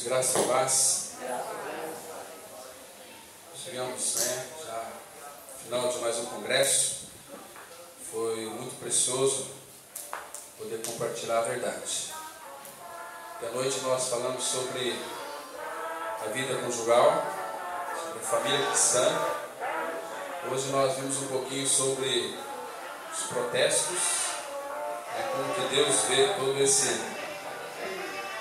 Queridos, graça e paz. Chegamos, já no final de mais um congresso. Foi muito precioso poder compartilhar a verdade. E à noite nós falamos sobre a vida conjugal, sobre a família cristã. Hoje nós vimos um pouquinho sobre os protestos, como que Deus vê todo esse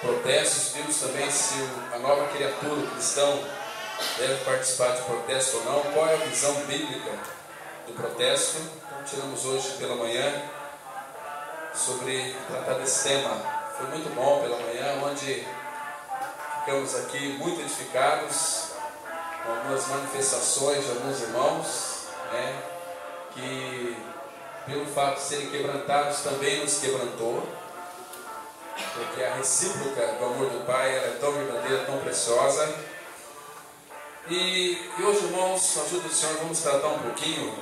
protestos. Vimos também se a nova criatura, o cristão, deve participar de protesto ou não, qual é a visão bíblica do protesto. Então tiramos hoje pela manhã sobre tratar desse tema. Foi muito bom pela manhã, onde ficamos aqui muito edificados com algumas manifestações de alguns irmãos, que pelo fato de serem quebrantados também nos quebrantou, porque a recíproca do amor do Pai ela é tão verdadeira, tão preciosa. E hoje, irmãos, com a ajuda do Senhor, vamos tratar um pouquinho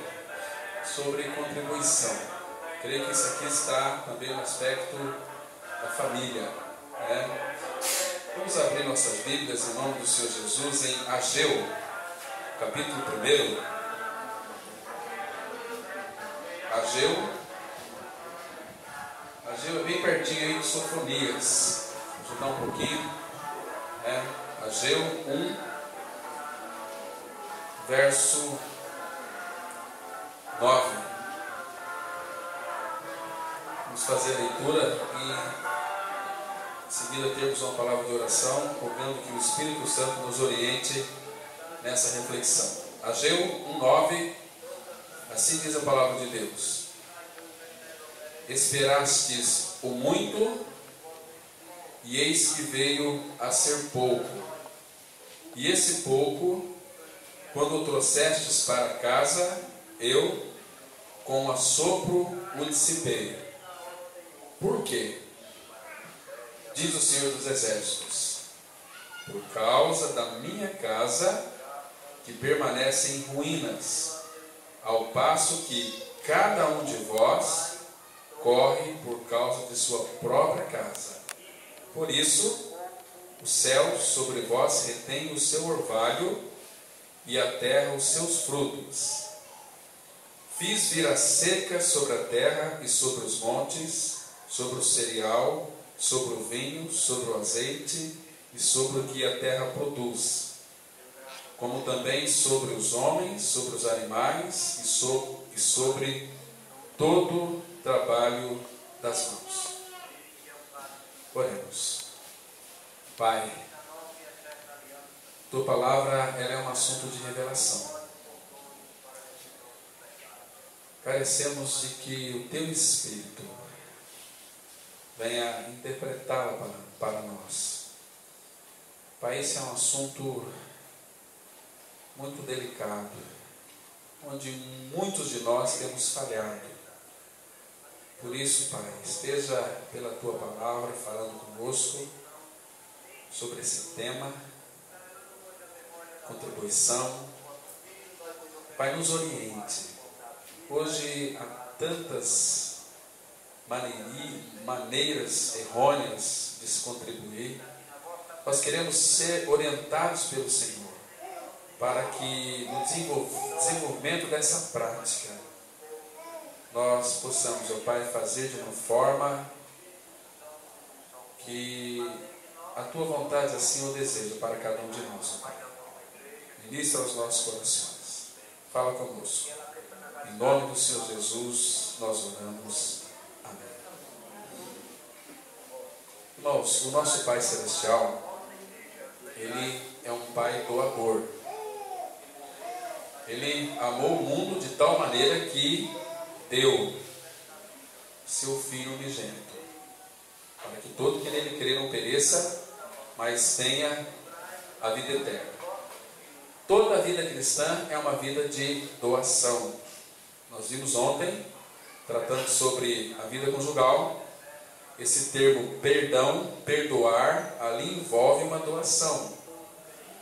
sobre contribuição. Creio que isso aqui está também no aspecto da família. Vamos abrir nossas Bíblias em nome do Senhor Jesus em Ageu, capítulo 1. Ageu é bem pertinho aí de Sofonias. Vou ajudar um pouquinho. Ageu 1, verso 9. Vamos fazer a leitura e em seguida termos uma palavra de oração, rogando que o Espírito Santo nos oriente nessa reflexão. Ageu 1:9, assim diz a palavra de Deus: Esperastes o muito, e eis que veio a ser pouco. E esse pouco, quando o trouxestes para casa, eu, com assopro, o dissipei. Por quê? Diz o Senhor dos Exércitos: por causa da minha casa, que permanece em ruínas, ao passo que cada um de vós corre por causa de sua própria casa. Por isso, o céu sobre vós retém o seu orvalho, e a terra os seus frutos. Fiz vir a seca sobre a terra e sobre os montes, sobre o cereal, sobre o vinho, sobre o azeite e sobre o que a terra produz, como também sobre os homens, sobre os animais e sobre todo trabalho das mãos. Oremos. Pai, Tua palavra ela é um assunto de revelação. Carecemos de que o Teu Espírito venha interpretá-la para nós. Pai, esse é um assunto muito delicado, onde muitos de nós temos falhado. Por isso, Pai, esteja pela Tua palavra falando conosco sobre esse tema, contribuição. Pai, nos oriente. Hoje há tantas maneiras errôneas de se contribuir. Nós queremos ser orientados pelo Senhor, para que no desenvolvimento dessa prática nós possamos, ó Pai, fazer de uma forma que a Tua vontade assim o deseja para cada um de nós, ó Pai. Ministra aos nossos corações. Fala conosco. Em nome do Senhor Jesus, nós oramos. Amém. Irmãos, o nosso Pai Celestial, Ele é um Pai doador. Ele amou o mundo de tal maneira que deu seu Filho unigênito, para que todo que nele crê não pereça, mas tenha a vida eterna. Toda a vida cristã é uma vida de doação. Nós vimos ontem, tratando sobre a vida conjugal, esse termo perdão, perdoar, ali envolve uma doação.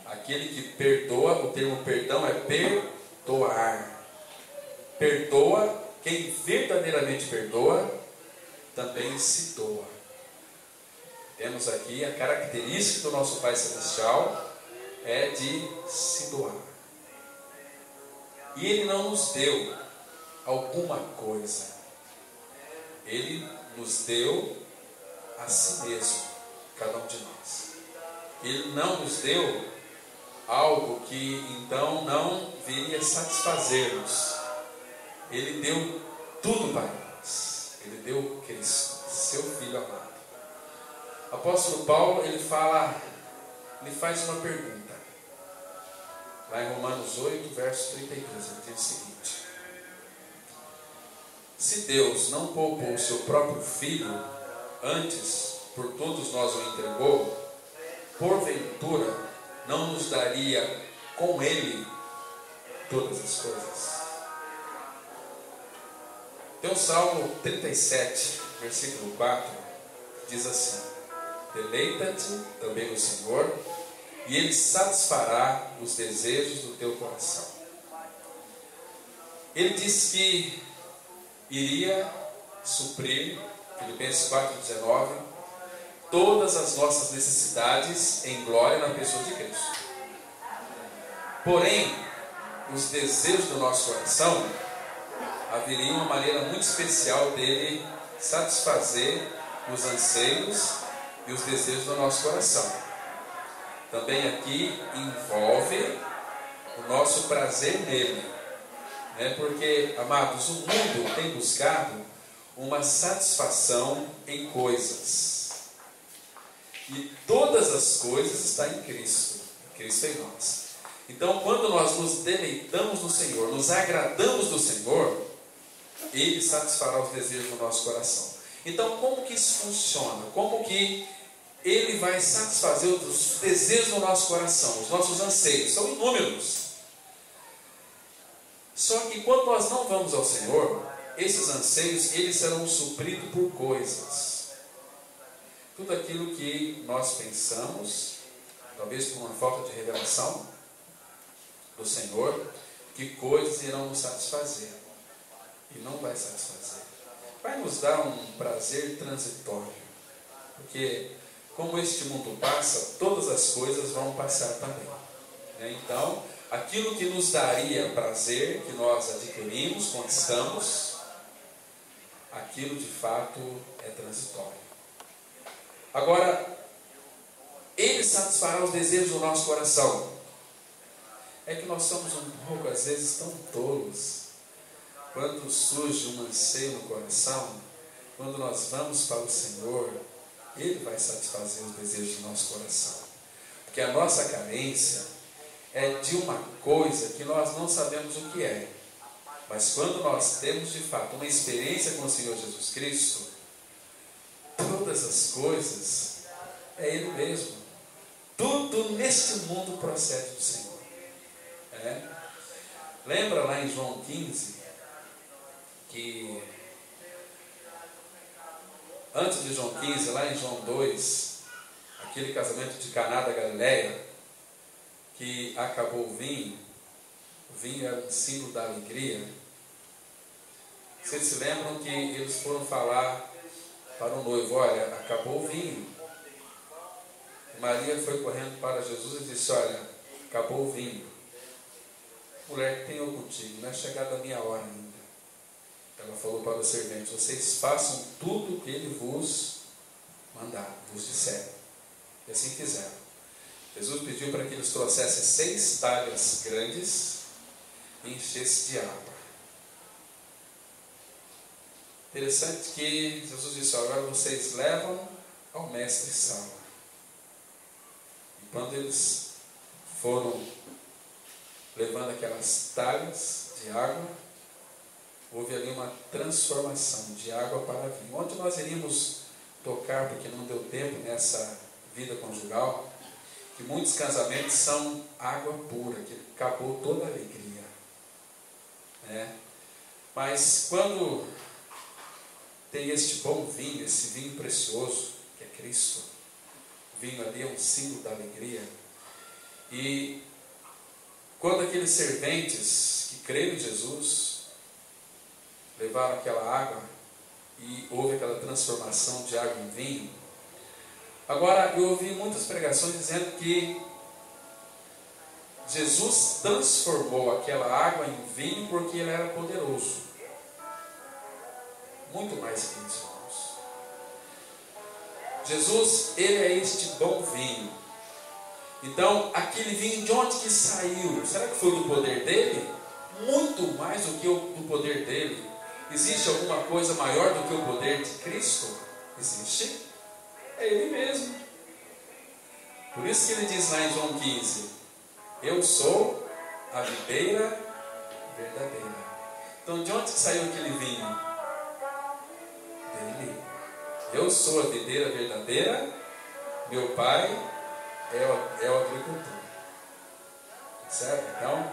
Aquele que perdoa, o termo perdão é perdoar. Perdoa, quem verdadeiramente perdoa, também se doa. Temos aqui a característica do nosso Pai Celestial é de se doar. E Ele não nos deu alguma coisa. Ele nos deu a si mesmo, cada um de nós. Ele não nos deu algo que então não viria satisfazer-nos. Ele deu tudo para nós. Ele deu Cristo, seu Filho amado. O apóstolo Paulo, ele faz uma pergunta. Lá em Romanos 8, verso 33, ele diz o seguinte: se Deus não poupou o seu próprio Filho, antes por todos nós o entregou, porventura não nos daria com Ele todas as coisas? Tem o Salmo 37, versículo 4, que diz assim: deleita-te também no Senhor, e Ele satisfará os desejos do teu coração. Ele disse que iria suprir, Filipenses 4,19, todas as nossas necessidades em glória na pessoa de Cristo. Porém, os desejos do nosso coração, haveria uma maneira muito especial dele satisfazer os anseios e os desejos do nosso coração. Também aqui envolve o nosso prazer nele, né? Porque, amados, o mundo tem buscado uma satisfação em coisas, e todas as coisas estão em Cristo, Cristo em nós. Então, quando nós nos deleitamos no Senhor, nos agradamos do Senhor, Ele satisfará os desejos do nosso coração. Então, como que isso funciona? Como que Ele vai satisfazer os desejos do nosso coração? Os nossos anseios são inúmeros. Só que quando nós não vamos ao Senhor, esses anseios, eles serão supridos por coisas. Tudo aquilo que nós pensamos, talvez por uma falta de revelação do Senhor, que coisas irão nos satisfazer. E não vai satisfazer. Vai nos dar um prazer transitório. Porque, como este mundo passa, todas as coisas vão passar também. Então, aquilo que nos daria prazer, que nós adquirimos, conquistamos, aquilo de fato é transitório. Agora, Ele satisfará os desejos do nosso coração. É que nós somos um pouco, às vezes, tão tolos. Quando surge um anseio no coração, quando nós vamos para o Senhor, Ele vai satisfazer os desejos do nosso coração. Porque a nossa carência é de uma coisa que nós não sabemos o que é. Mas quando nós temos de fato uma experiência com o Senhor Jesus Cristo, todas as coisas é Ele mesmo. Tudo neste mundo procede do Senhor. Lembra lá em João 15, que antes de João 15, lá em João 2, aquele casamento de Caná da Galileia, que acabou o vinho era um símbolo da alegria. Vocês se lembram que eles foram falar para o noivo: olha, acabou o vinho. Maria foi correndo para Jesus e disse: olha, acabou o vinho. Mulher, que tenho contigo, não é chegada a minha hora ainda. Ela falou para os serventes: vocês façam tudo o que ele vos mandar, vos disser. E assim fizeram. Jesus pediu para que eles trouxessem 6 talhas grandes e enchessem de água. Interessante que Jesus disse: agora vocês levam ao mestre Sala. E quando eles foram levando aquelas talhas de água, houve ali uma transformação de água para vinho. Onde nós iríamos tocar, porque não deu tempo nessa vida conjugal, que muitos casamentos são água pura, que acabou toda a alegria. Mas quando tem este bom vinho, esse vinho precioso, que é Cristo, o vinho ali é um símbolo da alegria. E quando aqueles serventes que creram em Jesus levaram aquela água e houve aquela transformação de água em vinho, Agora, eu ouvi muitas pregações dizendo que Jesus transformou aquela água em vinho porque ele era poderoso. Muito mais que isso, irmãos. Jesus, ele é este bom vinho. Então, aquele vinho de onde que saiu? Será que foi do poder dele? Muito mais do que do poder dele. Existe alguma coisa maior do que o poder de Cristo? Existe. É ele mesmo. Por isso que ele diz lá em João 15: eu sou a videira verdadeira. Então, de onde que saiu aquele vinho? Dele. Eu sou a videira verdadeira, meu pai é o agricultor. Certo? Então,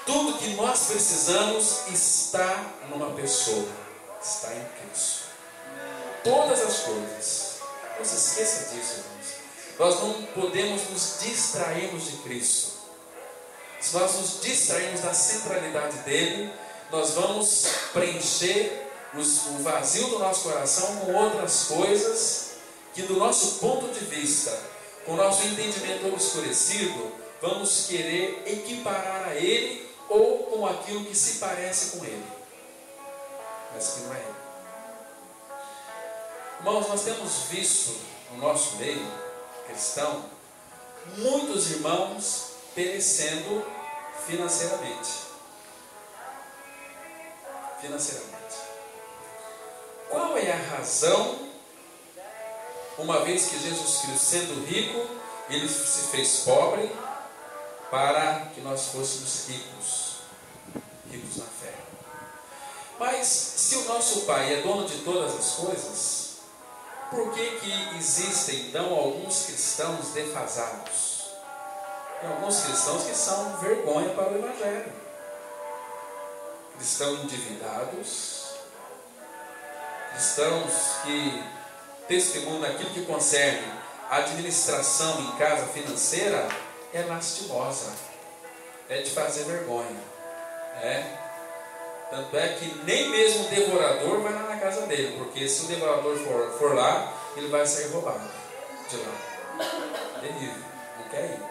tudo que nós precisamos está numa pessoa, está em Cristo. Todas as coisas. Não se esqueça disso, irmãos. Nós não podemos nos distrairmos de Cristo. Se nós nos distrairmos da centralidade dele, nós vamos preencher o vazio do nosso coração com outras coisas que, do nosso ponto de vista, com o nosso entendimento obscurecido, vamos querer equiparar a ele ou com aquilo que se parece com ele, mas que não é ele. Irmãos, nós temos visto no nosso meio cristão muitos irmãos perecendo financeiramente. Qual é a razão, uma vez que Jesus Cristo, sendo rico, ele se fez pobre para que nós fôssemos ricos na fé? Mas se o nosso Pai é dono de todas as coisas, por que existem então alguns cristãos defasados? Tem alguns cristãos que são vergonha para o Evangelho. Cristãos endividados, cristãos que testemunham naquilo que concerne a administração em casa financeira, é lastimosa, é de fazer vergonha. Tanto é que nem mesmo o devorador vai lá na casa dele, porque se o devorador for lá, ele vai sair roubado de lá. Terrível, não quer ir.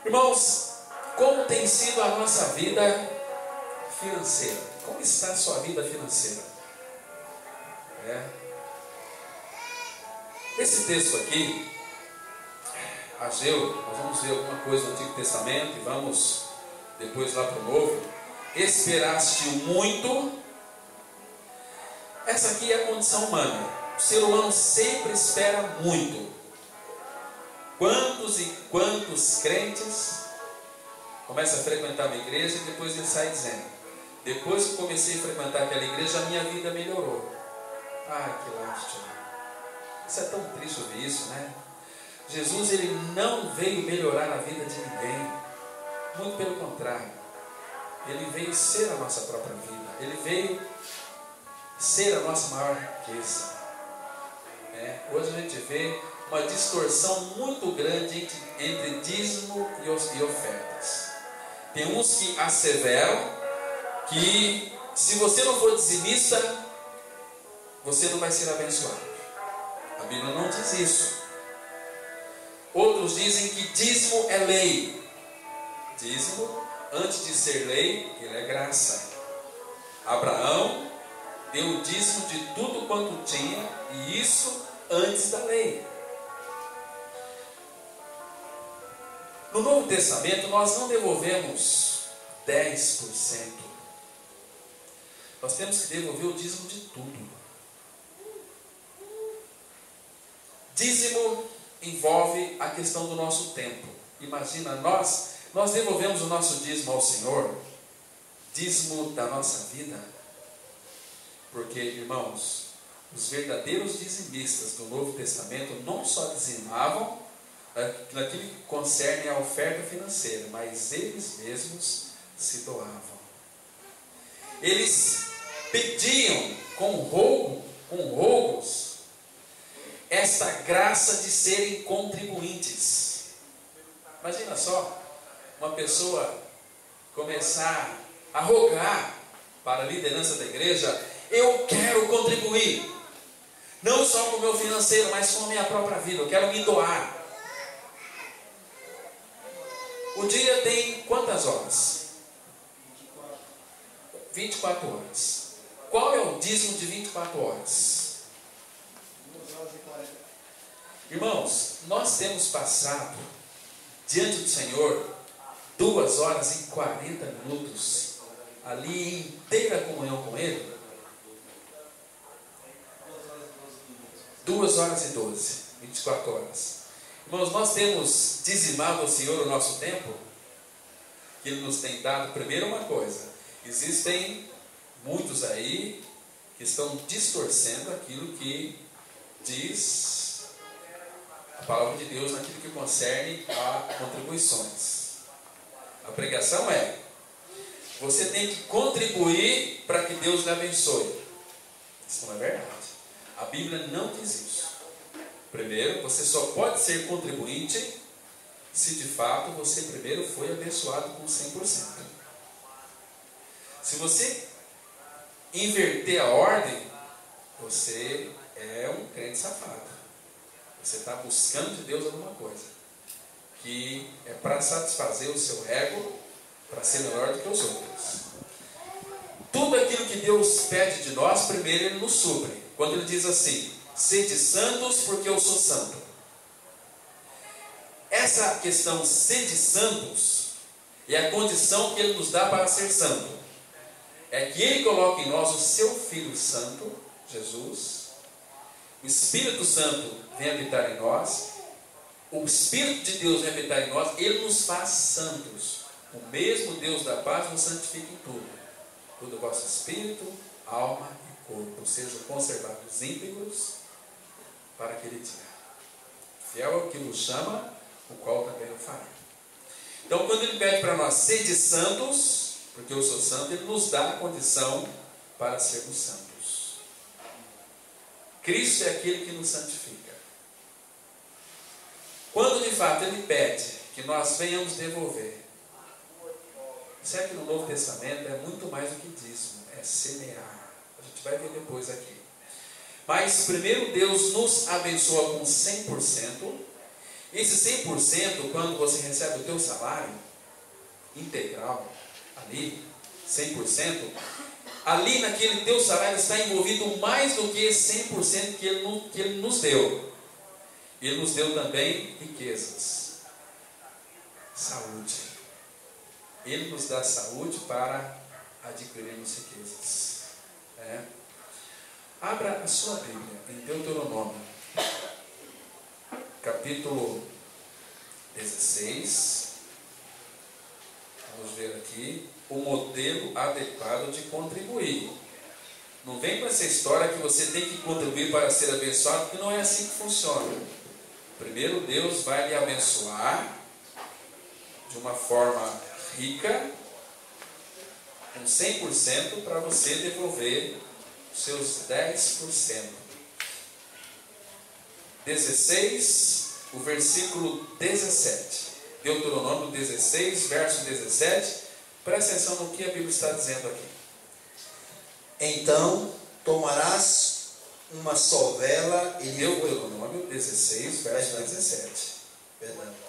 Irmãos, como tem sido a nossa vida financeira? Como está a sua vida financeira? Esse texto aqui, Ageu, nós vamos ver alguma coisa do Antigo Testamento e vamos depois lá para o Novo. Esperaste muito. Essa aqui é a condição humana. O ser humano sempre espera muito. Quantos e quantos crentes começam a frequentar uma igreja e depois ele sai dizendo: depois que comecei a frequentar aquela igreja, a minha vida melhorou. Ah, que lástima. Isso é tão triste ouvir isso, né? Jesus, ele não veio melhorar a vida de ninguém. Muito pelo contrário. Ele veio ser a nossa própria vida. Ele veio ser a nossa maior riqueza. Hoje a gente vê uma distorção muito grande entre dízimo e ofertas. Tem uns que asseveram que se você não for dizimista, você não vai ser abençoado. A Bíblia não diz isso. Outros dizem que dízimo é lei. Dízimo, antes de ser lei, ele é graça. Abraão deu o dízimo de tudo quanto tinha, e isso antes da lei. No Novo Testamento, nós não devolvemos 10%. Nós temos que devolver o dízimo de tudo. Dízimo envolve a questão do nosso tempo. Imagina, nós devolvemos o nosso dízimo ao Senhor, dízimo da nossa vida, porque, irmãos, os verdadeiros dizimistas do Novo Testamento não só dizimavam naquilo que concerne a oferta financeira, mas eles mesmos se doavam. Eles pediam com roubos esta graça de serem contribuintes. Imagina só, uma pessoa começar a rogar para a liderança da igreja: eu quero contribuir. Não só com o meu financeiro, mas com a minha própria vida. Eu quero me doar. O dia tem quantas horas? 24 horas. Qual é o dízimo de 24 horas? 2 horas e 40. Irmãos, nós temos passado diante do Senhor 2 horas e 40 minutos ali em inteira comunhão com Ele. 2 horas e 12, 24 horas. Irmãos, nós temos dizimado ao Senhor o nosso tempo, que Ele nos tem dado. Primeiro, uma coisa: existem muitos aí que estão distorcendo aquilo que diz a palavra de Deus naquilo que concerne a contribuições. A pregação é: você tem que contribuir para que Deus lhe abençoe. Isso não é verdade. A Bíblia não diz isso. Primeiro, você só pode ser contribuinte se de fato você primeiro foi abençoado com 100%. Se você inverter a ordem, você é um crente safado. Você está buscando de Deus alguma coisa que é para satisfazer o seu ego, para ser melhor do que os outros. Tudo aquilo que Deus pede de nós, primeiro Ele nos supre. Quando Ele diz assim: sede santos porque eu sou santo. Essa questão sede santos é a condição que Ele nos dá para ser santo. É que Ele coloca em nós o seu Filho Santo, Jesus. O Espírito Santo vem habitar em nós. O Espírito de Deus vem habitar em nós. Ele nos faz santos. O mesmo Deus da paz nos santifica em tudo. Todo o vosso espírito, alma e corpo sejam conservados íntegros para aquele dia. Fiel é o que nos chama, o qual também o fará. Então, quando Ele pede para nós sede santos, porque eu sou santo, Ele nos dá a condição para sermos santos. Cristo é aquele que nos santifica. Quando de fato Ele pede que nós venhamos devolver, certo que no Novo Testamento é muito mais do que dízimo, é semear. A gente vai ver depois aqui. Mas primeiro Deus nos abençoa com 100%. Esse 100%, quando você recebe o teu salário integral, ali, 100%, ali naquele teu salário está envolvido mais do que 100% que Ele nos deu. Ele nos deu também riquezas, saúde. Ele nos dá saúde para adquirirmos riquezas. Abra a sua Bíblia em Deuteronômio, capítulo 16. Vamos ver aqui o modelo adequado de contribuir. Não vem com essa história que você tem que contribuir para ser abençoado, porque não é assim que funciona. Primeiro Deus vai lhe abençoar de uma forma rica, com 100%, para você devolver os seus 10%. 16, o versículo 17. Deuteronômio 16, verso 17. Presta atenção no que a Bíblia está dizendo aqui. Então tomarás uma sovela e Deuteronômio 16, verso 17. Perdão.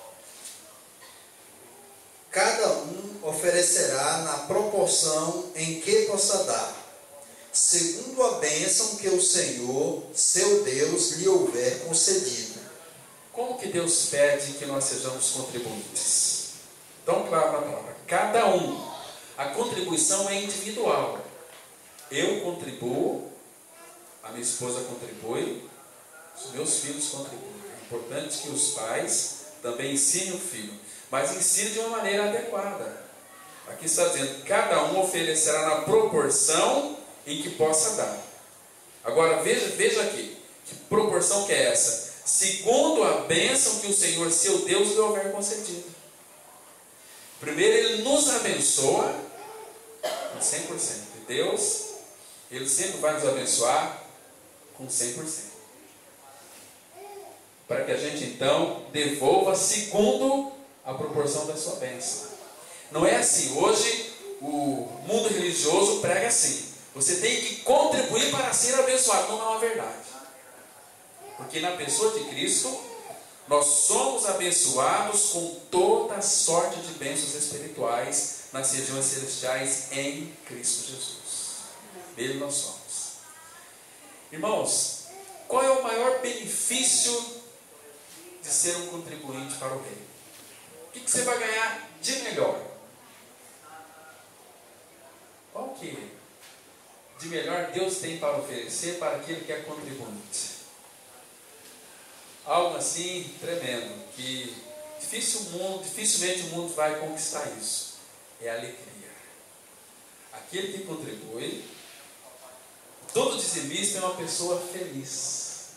Cada um oferecerá na proporção em que possa dar, segundo a bênção que o Senhor, seu Deus, lhe houver concedido. Como que Deus pede que nós sejamos contribuintes? Tão claro na palavra. Cada um. A contribuição é individual. Eu contribuo, a minha esposa contribui, os meus filhos contribuem. É importante que os pais também ensinem o filho, mas ensine de uma maneira adequada. Aqui está dizendo: cada um oferecerá na proporção em que possa dar. Agora veja aqui, que proporção que é essa? Segundo a bênção que o Senhor, seu Deus, lhe houver concedido. Primeiro Ele nos abençoa com 100%. E Deus, Ele sempre vai nos abençoar com 100%. Para que a gente então devolva segundo a proporção da sua bênção. Não é assim. Hoje o mundo religioso prega assim: você tem que contribuir para ser abençoado. Não é uma verdade. Porque na pessoa de Cristo, nós somos abençoados com toda sorte de bênçãos espirituais nas regiões celestiais em Cristo Jesus. Nele nós somos. Irmãos, qual é o maior benefício de ser um contribuinte para o reino? O que você vai ganhar de melhor? Qual que de melhor Deus tem para oferecer para aquele que é contribuinte? Algo assim tremendo, que dificilmente o mundo vai conquistar isso. É a alegria. Aquele que contribui, todo dizimista é uma pessoa feliz,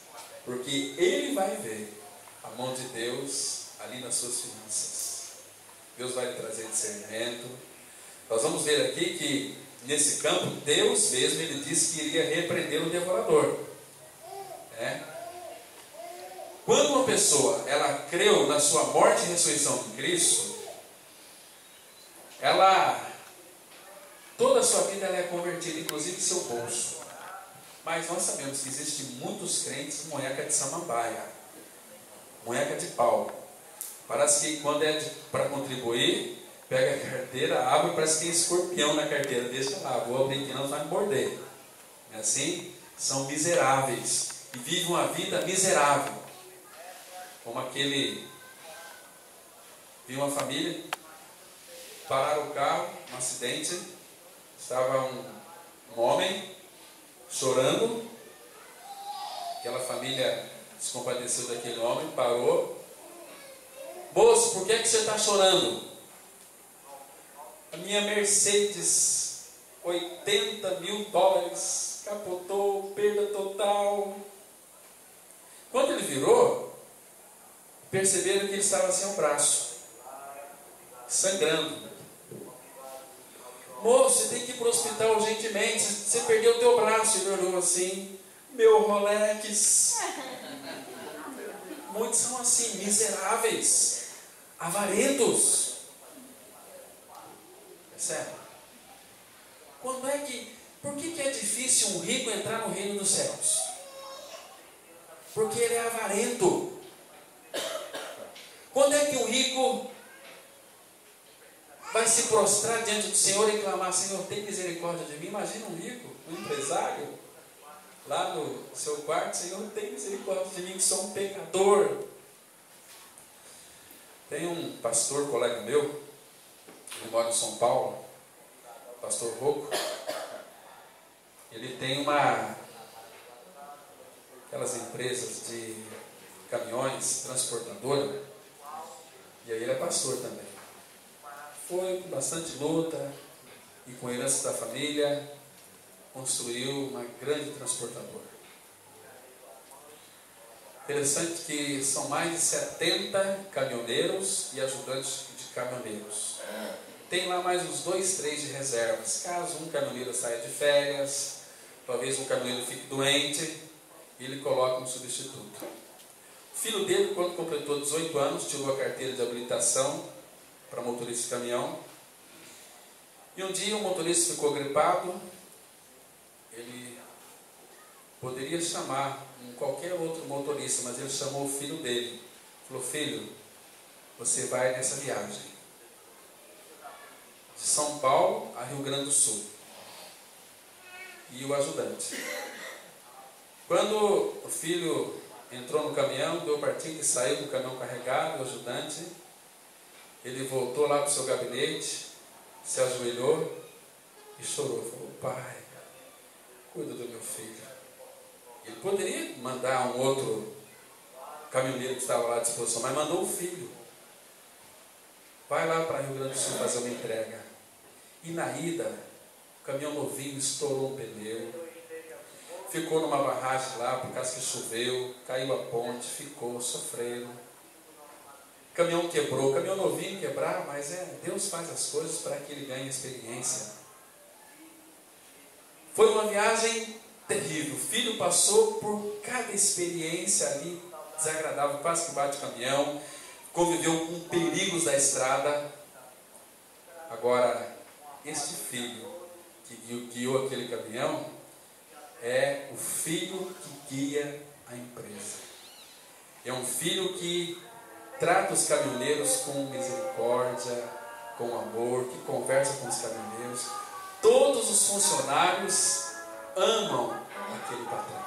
porque ele vai ver a mão de Deus ali nas suas finanças. Deus vai lhe trazer discernimento. Nós vamos ver aqui que nesse campo, Deus mesmo, ele disse que iria repreender o devorador. Quando uma pessoa, ela creu na sua morte e ressurreição de Cristo, toda a sua vida ela é convertida, inclusive seu bolso. Mas nós sabemos que existem muitos crentes munheca de samambaia, munheca de pau. Parece que quando é para contribuir, pega a carteira, abre, parece que tem escorpião na carteira, deixa lá, vou abrir aqui, não vai me morder. Não é assim? São miseráveis e vivem uma vida miserável. Como vi uma família, pararam o carro, um acidente, estava um homem chorando, aquela família se compadeceu daquele homem, parou. Moço, por que você está chorando? A minha Mercedes, $80 mil, capotou, perda total. Quando ele virou, perceberam que ele estava sem um braço, sangrando. Moço, você tem que ir para o hospital urgentemente, você perdeu o teu braço. Ele olhou assim, meu Rolex. Muitos são assim, miseráveis, avarentos. Percebe? Por que é difícil um rico entrar no reino dos céus? Porque ele é avarento. Quando é que um rico vai se prostrar diante do Senhor e clamar: Senhor, tem misericórdia de mim? Imagina um rico, um empresário, lá no seu quarto: Senhor, tem misericórdia de mim, que sou um pecador. Tem um pastor, colega meu, ele mora em São Paulo, pastor Rocco. Ele tem aquelas empresas de caminhões, transportadora, e aí ele é pastor também. Foi com bastante luta e com herança da família, construiu uma grande transportadora. Interessante que são mais de 70 caminhoneiros e ajudantes de caminhoneiros. Tem lá mais uns 2, 3 de reservas. Caso um caminhoneiro saia de férias, talvez um caminhoneiro fique doente, ele coloca um substituto. O filho dele, quando completou 18 anos, tirou a carteira de habilitação para motorista de caminhão. E um dia o motorista ficou gripado. Ele poderia chamar qualquer outro motorista, mas ele chamou o filho dele. Falou: filho, você vai nessa viagem de São Paulo a Rio Grande do Sul. E o ajudante. Quando o filho entrou no caminhão, deu partida e saiu do caminhão carregado, o ajudante, ele voltou lá para o seu gabinete, se ajoelhou e chorou. Falou: pai, cuida do meu filho. Ele poderia mandar um outro caminhoneiro que estava lá à disposição, mas mandou o filho. Vai lá para Rio Grande do Sul fazer uma entrega. E na ida, o caminhão novinho estourou um pneu, ficou numa barragem lá por causa que choveu, caiu a ponte, ficou, sofreram. O caminhão quebrou, o caminhão novinho quebrar, mas Deus faz as coisas para que ele ganhe experiência. Foi uma viagem terrível. O filho passou por cada experiência ali desagradável, quase que bate o caminhão, conviveu com perigos da estrada. Agora, este filho que guiou aquele caminhão é o filho que guia a empresa. É um filho que trata os caminhoneiros com misericórdia, com amor, que conversa com os caminhoneiros. Todos os funcionários amam aquele patrão.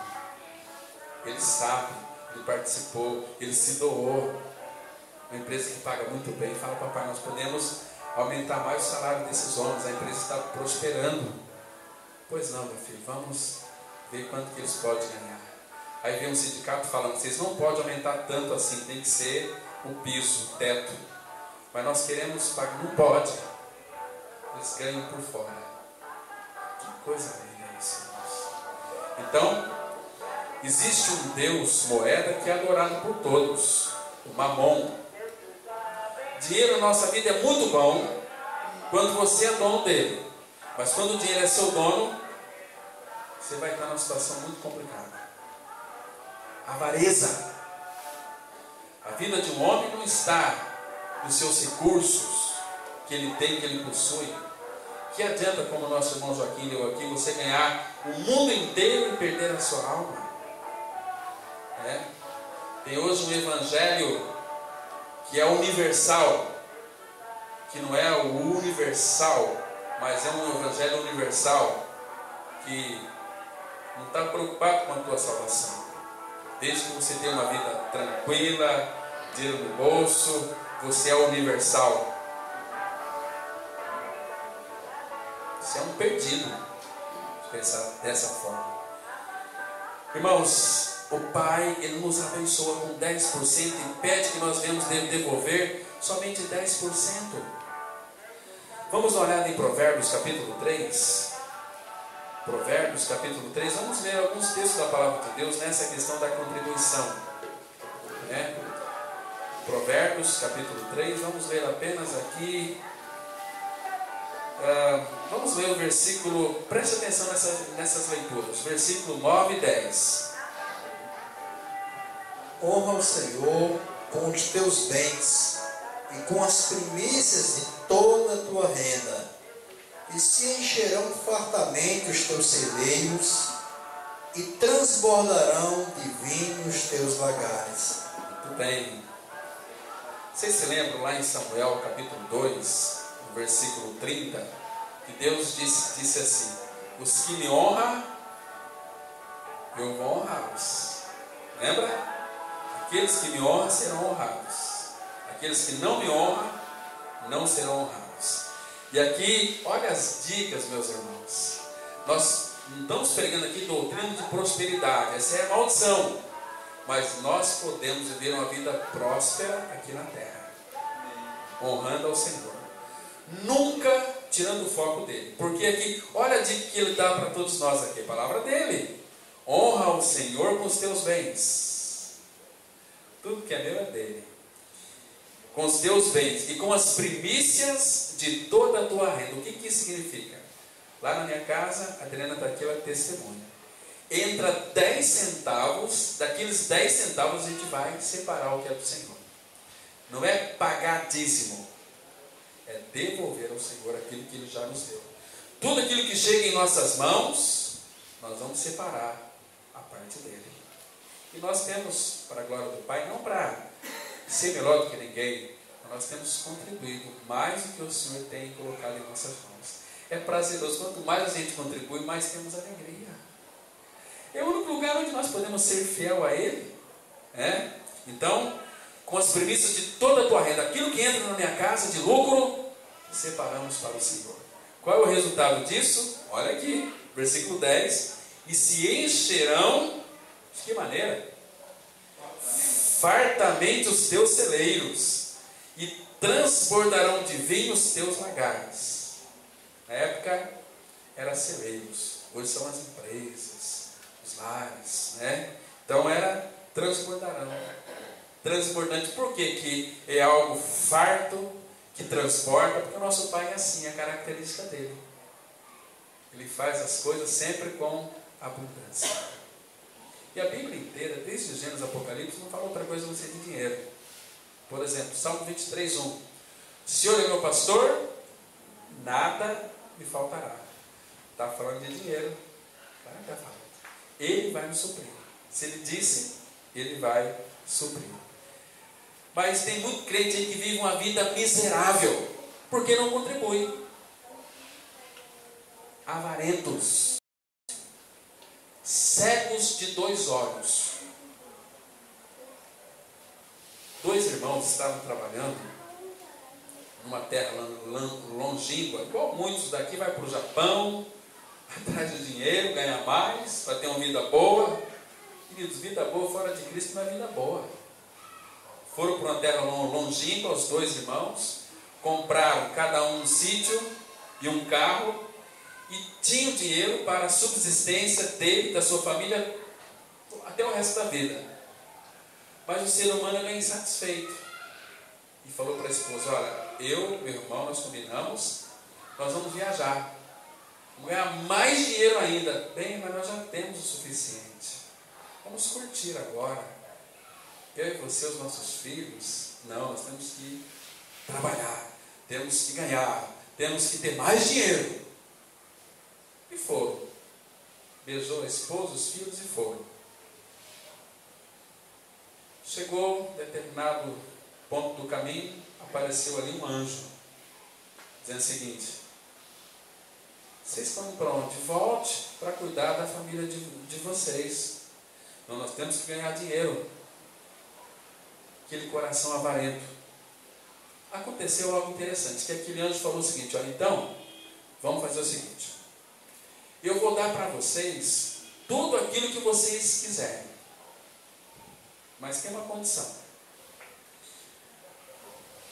Ele sabe, ele participou, ele se doou. Uma empresa que paga muito bem, fala: papai, nós podemos aumentar mais o salário desses homens, a empresa está prosperando. Pois não, meu filho, vamos ver quanto que eles podem ganhar. Aí vem um sindicato falando: vocês não podem aumentar tanto assim, tem que ser o piso, o teto. Mas nós queremos pagar. Não pode. Eles ganham por fora. Que coisa linda isso, irmãos. Então, existe um Deus moeda que é adorado por todos, o Mamon. Dinheiro na nossa vida é muito bom quando você é dono dele. Mas quando o dinheiro é seu dono, você vai estar numa situação muito complicada. Avareza. A vida de um homem não está nos seus recursos que ele tem, que ele possui. Que adianta, como o nosso irmão Joaquim leu aqui, você ganhar o mundo inteiro e perder a sua alma? Tem hoje um evangelho que é universal, que não é o universal, mas é um evangelho universal, que não está preocupado com a tua salvação. Desde que você tenha uma vida tranquila, dinheiro no bolso, você é universal. Você é um perdido, pensar dessa forma. Irmãos, o Pai, Ele nos abençoa com 10% e pede que nós venhamos devolver somente 10%. Vamos olhar em Provérbios capítulo 3. Provérbios capítulo 3. Vamos ler alguns textos da palavra de Deus nessa questão da contribuição. Provérbios capítulo 3. Vamos ler apenas aqui. Vamos ler o versículo. Preste atenção nessas leituras. Versículo 9 e 10. Honra o Senhor com os teus bens e com as primícias de toda a tua renda, e se encherão fartamente os teus celeiros, e transbordarão de vinho os teus lagares. Muito bem. Vocês se lembram lá em Samuel capítulo 2, no versículo 30, que Deus disse assim: os que me honram, eu vou honrá-los. Lembra? Aqueles que me honram serão honrados. Aqueles que não me honram não serão honrados. E aqui, olha as dicas, meus irmãos. Nós não estamos pregando aqui doutrina de prosperidade. Essa é a maldição. Mas nós podemos viver uma vida próspera aqui na terra, honrando ao Senhor, nunca tirando o foco dele. Porque aqui, olha a dica que ele dá para todos nós aqui, a palavra dele: honra ao Senhor com os teus bens. Tudo que é meu é dele. Com os teus bens e com as primícias de toda a tua renda. O que isso significa? Lá na minha casa, a Adriana está aqui, ela é testemunha. Entra 10 centavos, daqueles 10 centavos a gente vai separar o que é do Senhor. Não é pagar dízimo, é devolver ao Senhor aquilo que Ele já nos deu. Tudo aquilo que chega em nossas mãos, nós vamos separar a parte dele. E nós temos, para a glória do Pai, não para ser melhor do que ninguém, mas nós temos contribuído mais do que o Senhor tem colocado em nossas mãos. É prazeroso, quanto mais a gente contribui, mais temos alegria. É o único lugar onde nós podemos ser fiel a Ele. Então, com as premissas de toda a tua renda, aquilo que entra na minha casa de lucro, separamos para o Senhor. Qual é o resultado disso? Olha aqui, versículo 10. E se encherão, de que maneira? Fartamente os teus celeiros, e transbordarão de vinho os teus lagares. Na época, eram celeiros. Hoje são as empresas, os lares, Então era transbordarão. Transbordante, por quê? Que é algo farto, que transborda, porque o nosso Pai é assim, é a característica dele. Ele faz as coisas sempre com abundância. E a Bíblia inteira, desde Gênesis Apocalipse, não fala outra coisa a não ser de dinheiro. Por exemplo, Salmo 23, 1. O Senhor é meu pastor, nada me faltará. Está falando de dinheiro. Ele vai nos suprir. Se Ele disse, Ele vai suprir. Mas tem muito crente aí que vive uma vida miserável, porque não contribui. Avarentos, cegos de dois olhos. Dois irmãos estavam trabalhando numa terra longínqua, igual muitos daqui, vai para o Japão, atrás de dinheiro, ganhar mais, para ter uma vida boa. Queridos, vida boa fora de Cristo não é vida boa. Foram para uma terra longínqua, os dois irmãos, compraram cada um sítio e um carro, e tinham dinheiro para a subsistência dele e da sua família até o resto da vida. Mas o ser humano é insatisfeito e falou para a esposa: olha, eu, meu irmão, nós combinamos, nós vamos viajar, vamos ganhar mais dinheiro ainda. Bem, mas nós já temos o suficiente, vamos curtir agora, eu e você, os nossos filhos. Não, nós temos que trabalhar, temos que ganhar, temos que ter mais dinheiro. E foram. Beijou a esposa, os filhos e foram. Chegou a determinado ponto do caminho, apareceu ali um anjo, dizendo o seguinte: vocês estão indo para onde? Volte para cuidar da família de vocês. Não, nós temos que ganhar dinheiro. Aquele coração avarento. Aconteceu algo interessante, que aquele anjo falou o seguinte: olha, então, vamos fazer o seguinte, eu vou dar para vocês tudo aquilo que vocês quiserem, mas tem uma condição.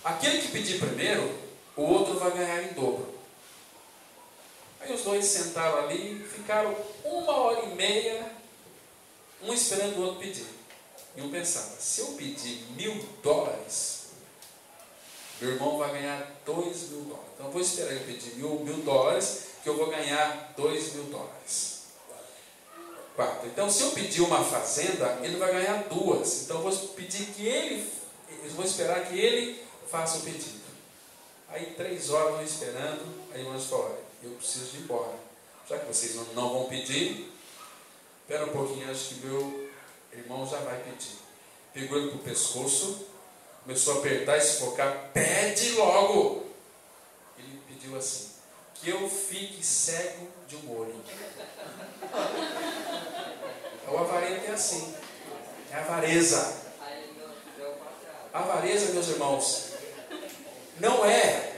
Aquele que pedir primeiro, o outro vai ganhar em dobro. Aí os dois sentaram ali, ficaram 1h30, um esperando o outro pedir. E um pensava: se eu pedir $1.000, meu irmão vai ganhar $2.000. Então eu vou esperar ele pedir $1.000, que eu vou ganhar $2.000. 4. Então, se eu pedir uma fazenda, ele vai ganhar 2. Então, eu vou esperar que ele faça o pedido. Aí, 3 horas eu esperando. Aí o anjo falou: olha, eu preciso de ir embora. Já que vocês não vão pedir, espera um pouquinho, acho que meu irmão já vai pedir. Pegou ele para o pescoço, começou a apertar e sufocar. Pede logo! Ele pediu assim: que eu fique cego de um olho. O avarento é assim, é avareza. A avareza, meus irmãos, não é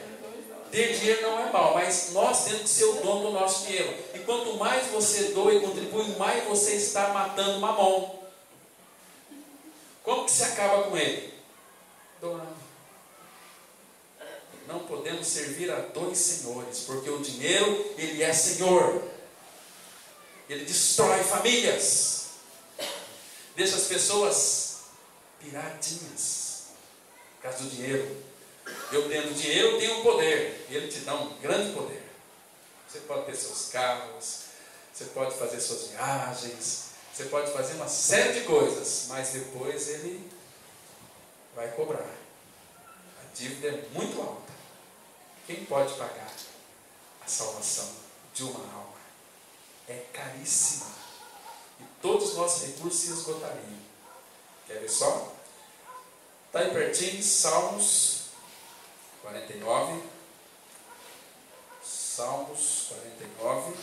ter dinheiro, não é mal, mas nós temos que ser o dono do nosso dinheiro. E quanto mais você doa e contribui, mais você está matando Mamon. Como que se acaba com ele? Doando. Não podemos servir a dois senhores, porque o dinheiro, ele é senhor. Ele destrói famílias. Deixa as pessoas piradinhas por causa do dinheiro. Eu tendo dinheiro, eu tenho poder. E ele te dá um grande poder. Você pode ter seus carros, você pode fazer suas viagens, você pode fazer uma série de coisas, mas depois ele vai cobrar. A dívida é muito alta. Quem pode pagar a salvação de uma alma? É caríssima. E todos os nossos recursos se esgotariam. Quer ver só? Está aí pertinho, Salmos 49. Salmos 49.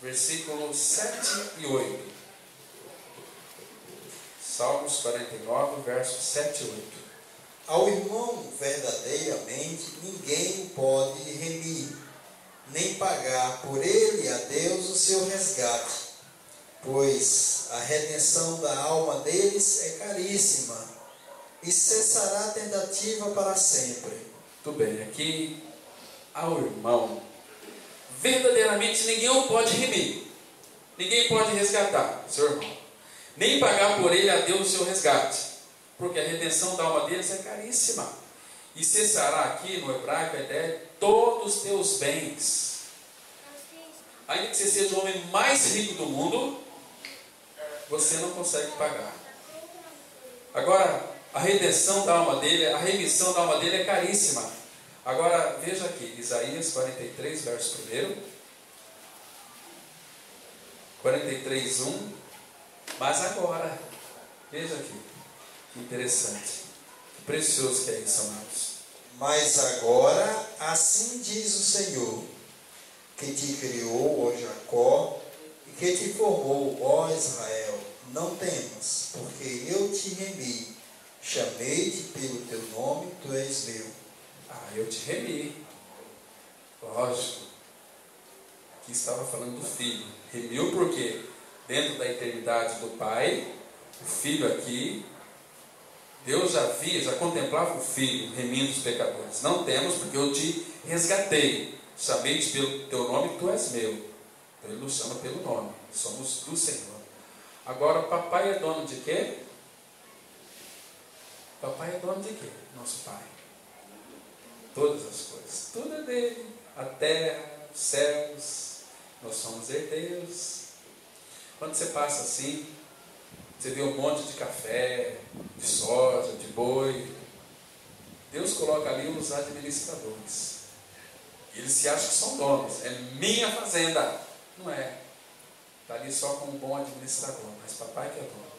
Versículos 7 e 8. Salmos 49, versos 7 e 8. Ao irmão verdadeiramente ninguém o pode remir, nem pagar por ele a Deus o seu resgate, pois a redenção da alma deles é caríssima, e cessará a tentativa para sempre. Muito bem, aqui ao irmão, verdadeiramente ninguém o pode remir, ninguém pode resgatar seu irmão, nem pagar por ele a Deus o seu resgate, porque a redenção da alma deles é caríssima. E cessará aqui no hebraico a ideia de todos os teus bens. Ainda que você seja o homem mais rico do mundo, você não consegue pagar. Agora, a redenção da alma dele, a remissão da alma dele é caríssima. Agora, veja aqui, Isaías 43, verso 1. 43, 1. Mas agora, veja aqui, que interessante, que precioso que é isso, amados. Mas agora, assim diz o Senhor, que te criou, ó Jacó, e que te formou, ó Israel. Não temas, porque eu te remi, chamei-te pelo teu nome, tu és meu. Eu te remi. Lógico. Aqui estava falando do filho. Remiu porque dentro da eternidade do Pai, o filho aqui, Deus já via, já contemplava o filho remindo os pecadores. Não temos, porque eu te resgatei. Chamei-te pelo teu nome, tu és meu. Então ele nos chama pelo nome. Somos do Senhor. Agora, papai é dono de quê? Papai é dono de quê? Nosso Pai. Todas as coisas. Tudo é dele. A terra, os céus. Nós somos herdeiros. Quando você passa assim, você vê um monte de café, de soja, de boi. Deus coloca ali os administradores. Eles se acham que são donos. É minha fazenda. Não é. Está ali só como um bom administrador. Mas papai que é dono.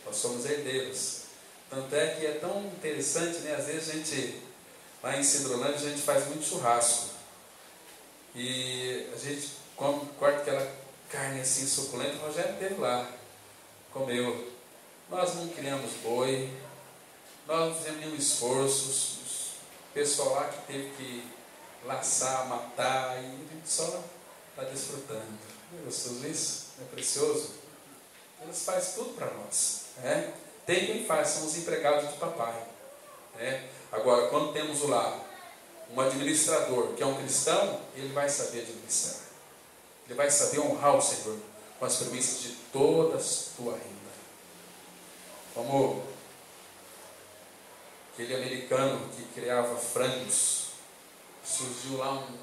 Nós somos herdeiros. Tanto é que é tão interessante, né? Às vezes a gente, lá em Cidrolândia, a gente faz muito churrasco. E a gente corta aquela carne assim suculenta. O Rogério esteve lá, comeu. Nós não criamos boi, nós não fizemos nenhum esforço. O pessoal lá que teve que laçar, matar, e a gente só está desfrutando. Não é gostoso isso? Não é precioso? Eles fazem tudo para nós. Né? Tem quem faz, são os empregados de papai. Né? Agora, quando temos lá um administrador que é um cristão, ele vai saber administrar. Ele vai saber honrar o Senhor com as premissas de toda a tua renda. Como aquele americano que criava frangos, surgiu lá um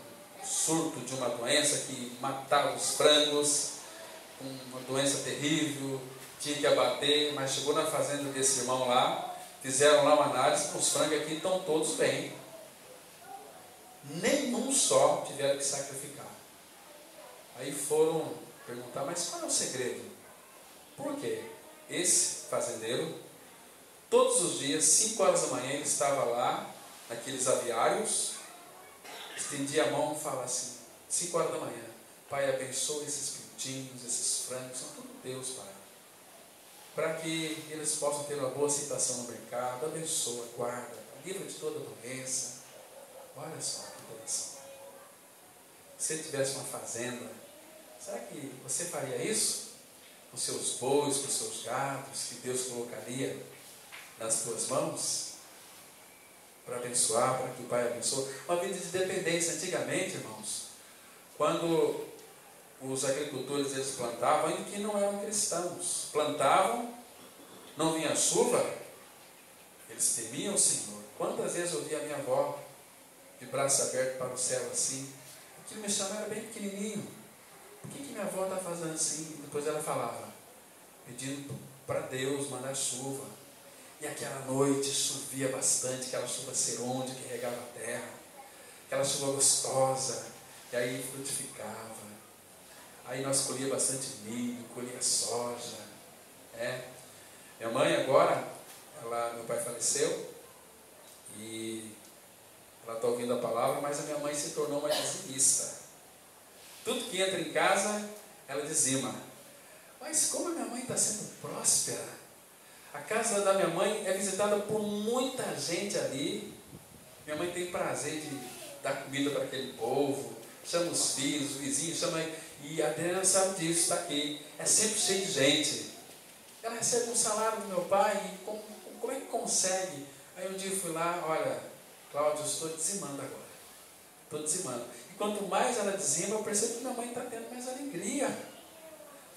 surto de uma doença que matava os frangos, uma doença terrível, tinha que abater, mas chegou na fazenda desse irmão lá, fizeram lá uma análise, os frangos aqui estão todos bem. Nenhum só tiveram que sacrificar. Aí foram perguntar, mas qual é o segredo? Por quê? Esse fazendeiro, todos os dias, 5 horas da manhã, ele estava lá, naqueles aviários, estendia a mão e falava assim, 5 horas da manhã, Pai, abençoa esses pintinhos, esses frangos, são tudo Deus, Pai. Para que eles possam ter uma boa aceitação no mercado, abençoa, guarda, livra de toda doença. Olha só que bênção. Se você tivesse uma fazenda, será que você faria isso? Com seus bois, com seus gatos, que Deus colocaria nas tuas mãos? Para abençoar, para que o Pai abençoe. Uma vida de dependência. Antigamente, irmãos, quando os agricultores eles plantavam, ainda que não eram cristãos, plantavam, não vinha chuva, eles temiam o Senhor. Quantas vezes eu vi a minha avó de braço aberto para o céu assim, aquilo me chamava, era bem pequenininho. Por que minha avó está fazendo assim? Depois ela falava, pedindo para Deus mandar chuva. E aquela noite chovia bastante, aquela chuva ceronde que regava a terra, aquela chuva gostosa, e aí frutificava. Aí nós colhia bastante milho, colhia soja. Minha mãe agora, meu pai faleceu, e ela está ouvindo a palavra, mas a minha mãe se tornou uma dizimista. Tudo que entra em casa, ela dizima. Mas como a minha mãe está sendo próspera, a casa da minha mãe é visitada por muita gente ali. Minha mãe tem prazer de dar comida para aquele povo, chama os filhos, os vizinhos, chama. E a Adriana sabe disso, está aqui. É sempre cheio de gente. Ela recebe um salário do meu pai, e como é que consegue? Aí um dia eu fui lá, olha, Cláudio, eu estou dizimando agora. Estou dizimando. E quanto mais ela dizima, eu percebo que minha mãe está tendo mais alegria.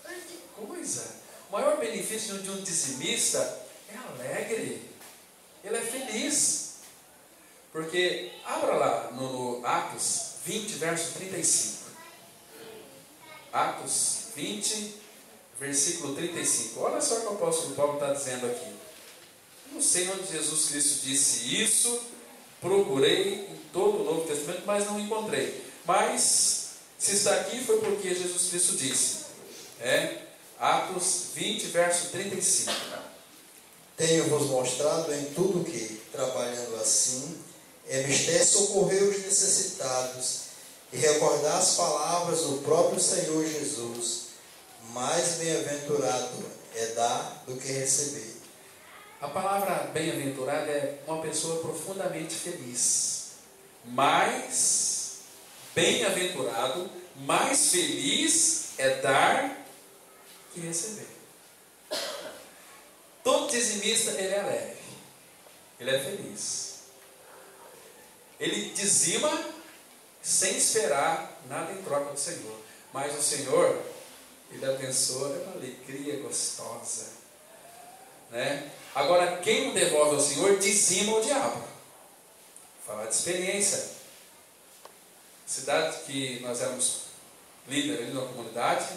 Ai, que coisa! O maior benefício de um dizimista é alegre. Ele é feliz. Porque, abra lá no Atos 20, verso 35. Atos 20, versículo 35. Olha só o que o apóstolo Paulo está dizendo aqui. Não sei onde Jesus Cristo disse isso. Procurei em todo o Novo Testamento, mas não encontrei. Mas, se está aqui, foi porque Jesus Cristo disse. Atos 20, verso 35. Tenho-vos mostrado em tudo que, trabalhando assim, é mister socorrer os necessitados e recordar as palavras do próprio Senhor Jesus. Mais bem-aventurado é dar do que receber. A palavra bem-aventurado é uma pessoa profundamente feliz. Mais bem-aventurado, mais feliz é dar que receber. Todo dizimista, ele é alegre, ele é feliz. Ele dizima sem esperar nada em troca do Senhor. Mas o Senhor, ele abençoa, é uma alegria gostosa, né? Agora, quem não devolve ao Senhor, dizima o diabo. Vou falar de experiência. Cidade que nós éramos líderes ali na comunidade,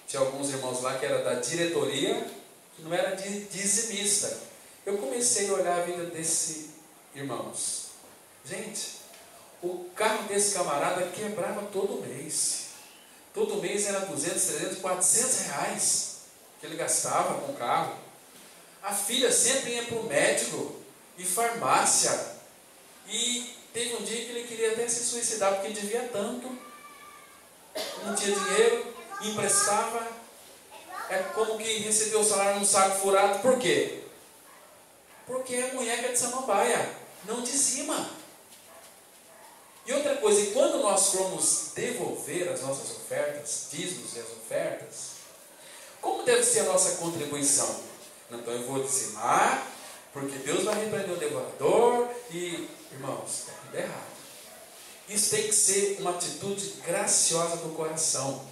tinha alguns irmãos lá que era da diretoria, que não era dizimista. Eu comecei a olhar a vida desses irmãos. Gente, o carro desse camarada quebrava todo mês. Todo mês era 200, 300, 400 reais que ele gastava com o carro. A filha sempre ia para o médico e farmácia. E teve um dia que ele queria até se suicidar, porque devia tanto. Não tinha dinheiro, emprestava. É como que recebeu o salário num saco furado. Por quê? Porque é munheca de samambaia, não dizima. E outra coisa, e quando nós formos devolver as nossas ofertas, dízimos e as ofertas, como deve ser a nossa contribuição? Então eu vou dizimar, porque Deus vai repreender o devorador e, irmãos, está tudo errado. Isso tem que ser uma atitude graciosa do coração.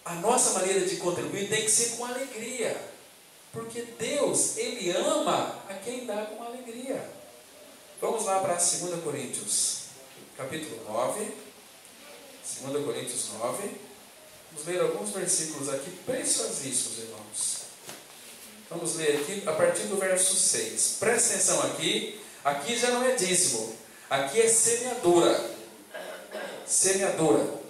A nossa maneira de contribuir tem que ser com alegria, porque Deus, Ele ama a quem dá com alegria. Vamos lá para 2 Coríntios, capítulo 9, 2 Coríntios 9, vamos ler alguns versículos aqui preciosíssimos, irmãos. Vamos ler aqui a partir do verso 6. Presta atenção aqui, aqui já não é dízimo, aqui é semeadura. Semeadura.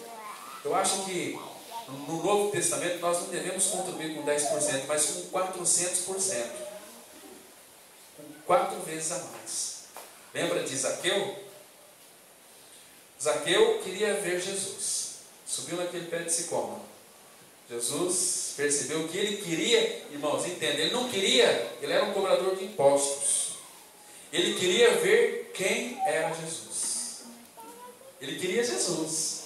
Eu acho que no Novo Testamento nós não devemos contribuir com 10%, mas com 400%. Com 4 vezes a mais. Lembra de Zaqueu? Zaqueu queria ver Jesus. Subiu naquele pé de sicômoro. Jesus percebeu que ele queria, irmãos, entenda, ele não queria, ele era um cobrador de impostos. Ele queria ver quem era Jesus. Ele queria Jesus.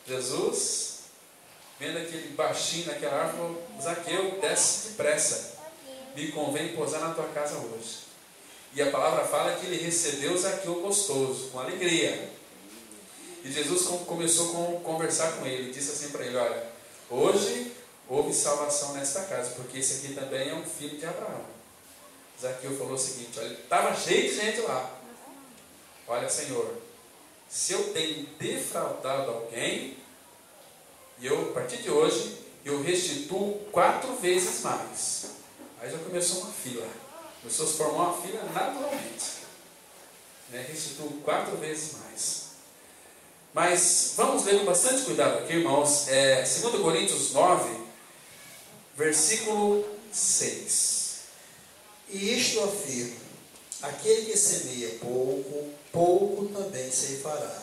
Jesus, vendo aquele baixinho naquela árvore, falou: Zaqueu, desce depressa. Me convém pousar na tua casa hoje. E a palavra fala que ele recebeu Zaqueu gostoso, com alegria. E Jesus começou a conversar com ele. Disse assim para ele: olha, hoje houve salvação nesta casa, porque esse aqui também é um filho de Abraão. Zaqueu falou o seguinte: olha, estava cheio de gente lá. Olha, Senhor, se eu tenho defraudado alguém, e eu, a partir de hoje, eu restituo 4 vezes mais. Aí já começou uma fila. Começou a se formar uma fila naturalmente. Restituo 4 vezes mais. Mas vamos ler com bastante cuidado aqui, irmãos. 2 Coríntios 9, versículo 6. E isto afirmo: aquele que semeia pouco, pouco também ceifará.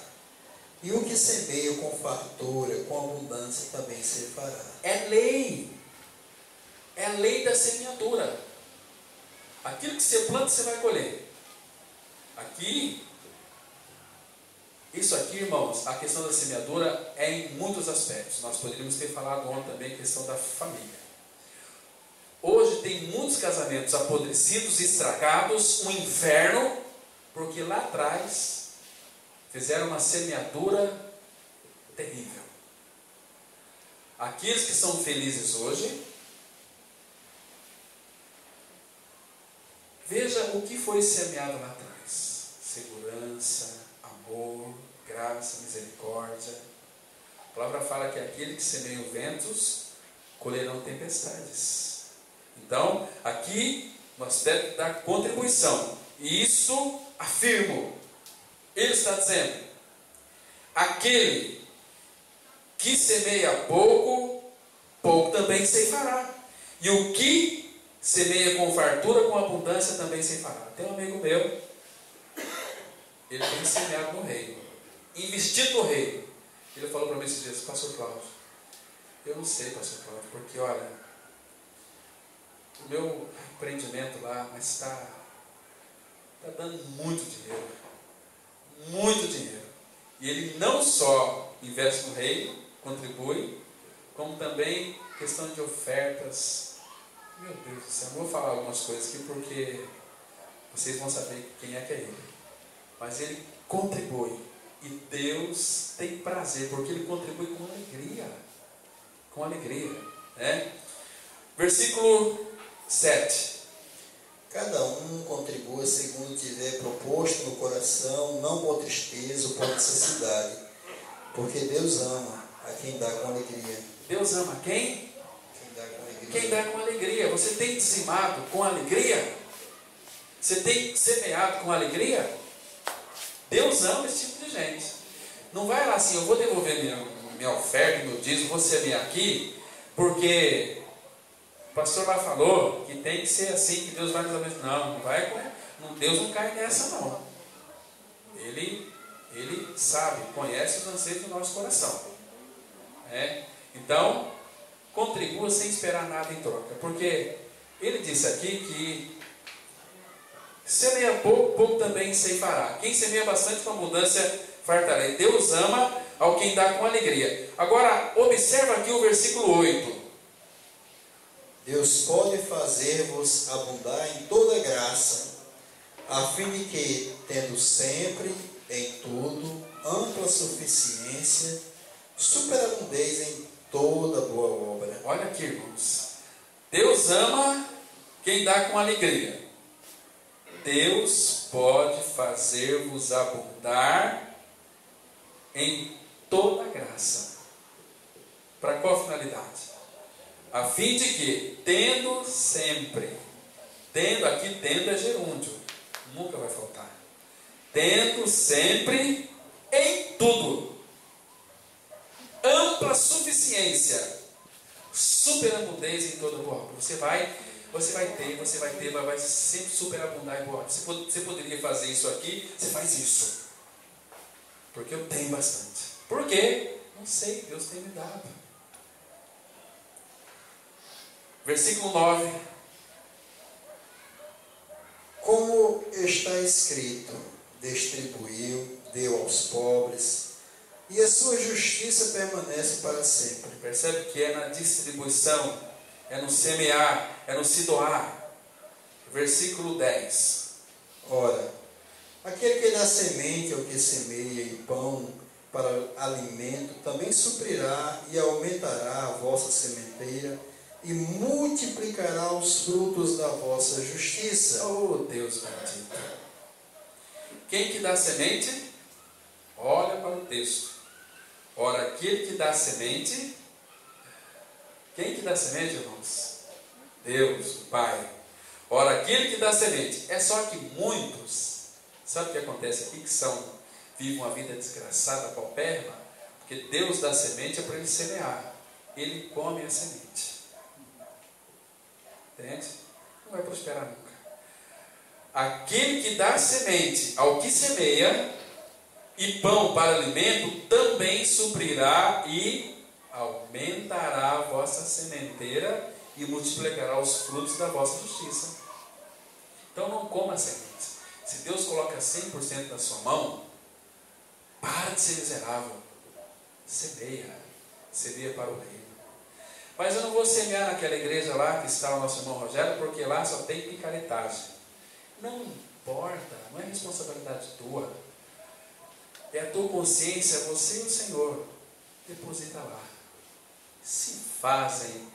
E o que semeia com fartura, com abundância, também ceifará. É lei. É a lei da semeadura. Aquilo que você planta, você vai colher. Aqui, isso aqui, irmãos, a questão da semeadura é em muitos aspectos. Nós poderíamos ter falado ontem também a questão da família. Hoje tem muitos casamentos apodrecidos, estragados, um inferno, porque lá atrás fizeram uma semeadura terrível. Aqueles que são felizes hoje, veja o que foi semeado lá atrás: segurança, amor, graça, misericórdia. A palavra fala que aquele que semeia ventos colherão tempestades. Então, aqui no aspecto da contribuição, e isso afirmo, ele está dizendo: aquele que semeia pouco, pouco também ceifará. E o que semeia com fartura, com abundância, também ceifará. Tem um amigo meu, ele tem semeado no reino, investido no reino. Ele falou para mim esses dias: pastor Cláudio, eu não sei, pastor Cláudio, porque olha, o meu empreendimento lá, mas está dando muito dinheiro. Muito dinheiro. E ele não só investe no reino, contribui, como também questão de ofertas. Meu Deus do céu, eu vou falar algumas coisas aqui porque vocês vão saber quem é que é ele. Mas ele contribui. E Deus tem prazer, porque ele contribui com alegria. Com alegria. Né? Versículo 7. Cada um contribua segundo tiver proposto no coração, não com tristeza ou por necessidade, porque Deus ama a quem dá com alegria. Deus ama quem? Quem dá com alegria. Quem dá com alegria. Você tem dizimado com alegria? Você tem semeado com alegria? Deus ama esse tipo de gente. Não vai lá assim: eu vou devolver minha oferta, meu dízimo, vou semear aqui, porque o pastor lá falou que tem que ser assim, que Deus vai nos abençoar. Não, não vai, Deus não cai nessa não. Ele sabe, conhece os anseios do nosso coração. Então, contribua sem esperar nada em troca. Porque ele disse aqui que semeia pouco, pouco também ceifará. Quem semeia bastante com abundância fartará. E Deus ama ao quem dá com alegria. Agora, observa aqui o versículo 8. Deus pode fazer-vos abundar em toda graça, a fim de que, tendo sempre, em tudo, ampla suficiência, superabundez em toda boa obra. Olha aqui, irmãos. Deus ama quem dá com alegria. Deus pode fazer-vos abundar em toda graça. Para qual finalidade? A fim de que, tendo sempre, tendo é gerúndio, nunca vai faltar, tendo sempre em tudo, ampla suficiência, superabundância em toda boa obra. Você vai ter, vai sempre superabundar em boa obra. Você poderia fazer isso aqui, você faz isso, porque eu tenho bastante. Por quê? Não sei, Deus tem me dado. Versículo 9. Como está escrito, distribuiu, deu aos pobres, e a sua justiça permanece para sempre. Percebe que é na distribuição, é no semear, é no se doar. Versículo 10. Ora, aquele que dá semente ao que semeia e pão para alimento, também suprirá e aumentará a vossa sementeira, e multiplicará os frutos da vossa justiça. Oh, Deus bendito. Quem que dá semente? Olha para o texto. Ora, aquele que dá semente. Quem que dá semente, irmãos? Deus, o Pai. Ora, aquele que dá semente. É só que muitos, sabe o que acontece aqui? Vivem uma vida desgraçada, paupérrima, porque Deus dá semente é para ele semear. Ele come a semente. Entende? Não vai prosperar nunca. Aquele que dá semente ao que semeia e pão para alimento, também suprirá e aumentará a vossa sementeira e multiplicará os frutos da vossa justiça. Então não coma semente. Se Deus coloca 100% na sua mão, para de ser miserável. Semeia para o reino. Mas eu não vou semear naquela igreja lá que está o nosso irmão Rogério, porque lá só tem picaretagem. Não importa, não é responsabilidade tua. É a tua consciência, você e o Senhor. Deposita lá. Se fazem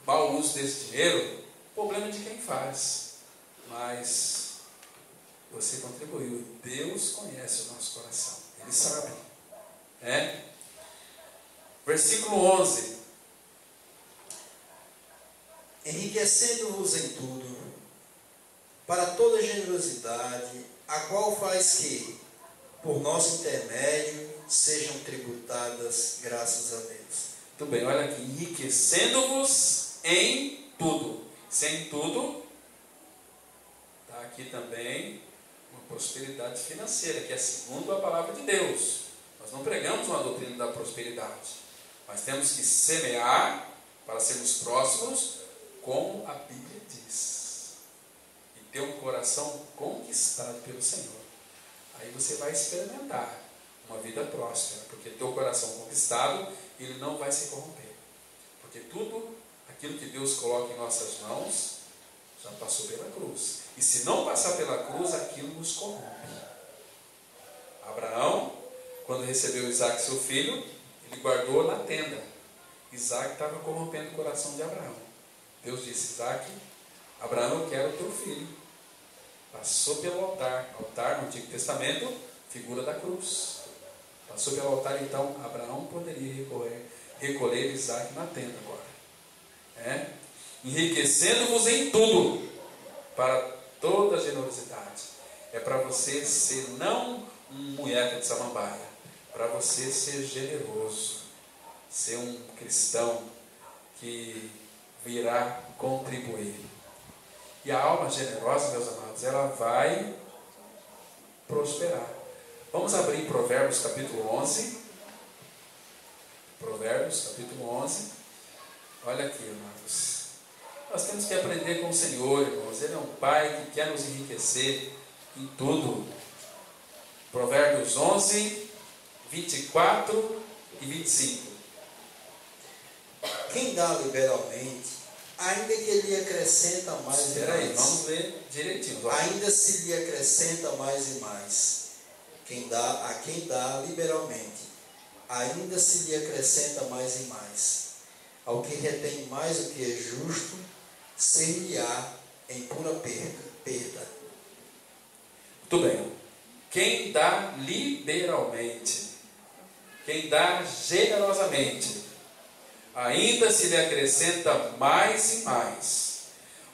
mau uso desse dinheiro, problema é de quem faz. Mas você contribuiu. Deus conhece o nosso coração. Ele sabe. Versículo 11. Enriquecendo-vos em tudo, para toda generosidade, a qual faz que, por nosso intermédio, sejam tributadas graças a Deus. Muito bem, olha aqui, enriquecendo-vos em tudo. Sem tudo, está aqui também uma prosperidade financeira, que é segundo a palavra de Deus. Nós não pregamos uma doutrina da prosperidade, mas temos que semear para sermos próximos, como a Bíblia diz, e ter um coração conquistado pelo Senhor. Aí você vai experimentar uma vida próspera, porque teu coração conquistado, ele não vai se corromper, porque tudo aquilo que Deus coloca em nossas mãos já passou pela cruz, e se não passar pela cruz, aquilo nos corrompe. Abraão, quando recebeu Isaac, seu filho, ele guardou na tenda. Isaac estava corrompendo o coração de Abraão. Deus disse: Isaac, Abraão, eu quero o teu filho. Passou pelo altar. Altar no Antigo Testamento, figura da cruz. Passou pelo altar, então Abraão poderia recolher Isaac na tenda agora. Enriquecendo-vos em tudo, para toda generosidade. É para você ser não um munheca de samambaia, para você ser generoso, ser um cristão que virá contribuir. E a alma generosa, meus amados, ela vai prosperar. Vamos abrir Provérbios capítulo 11. Provérbios capítulo 11. Olha aqui, irmãos. Nós temos que aprender com o Senhor, irmãos. Ele é um Pai que quer nos enriquecer em tudo. Provérbios 11, 24 e 25. Quem dá liberalmente, ainda que lhe acrescenta mais e Espera aí, mais. vamos ler direitinho. Ainda se lhe acrescenta mais e mais. A quem dá liberalmente, ainda se lhe acrescenta mais e mais. Ao que retém mais do que é justo, ser-lhe-á em pura perda. Muito bem. Quem dá liberalmente, quem dá generosamente, ainda se lhe acrescenta mais e mais.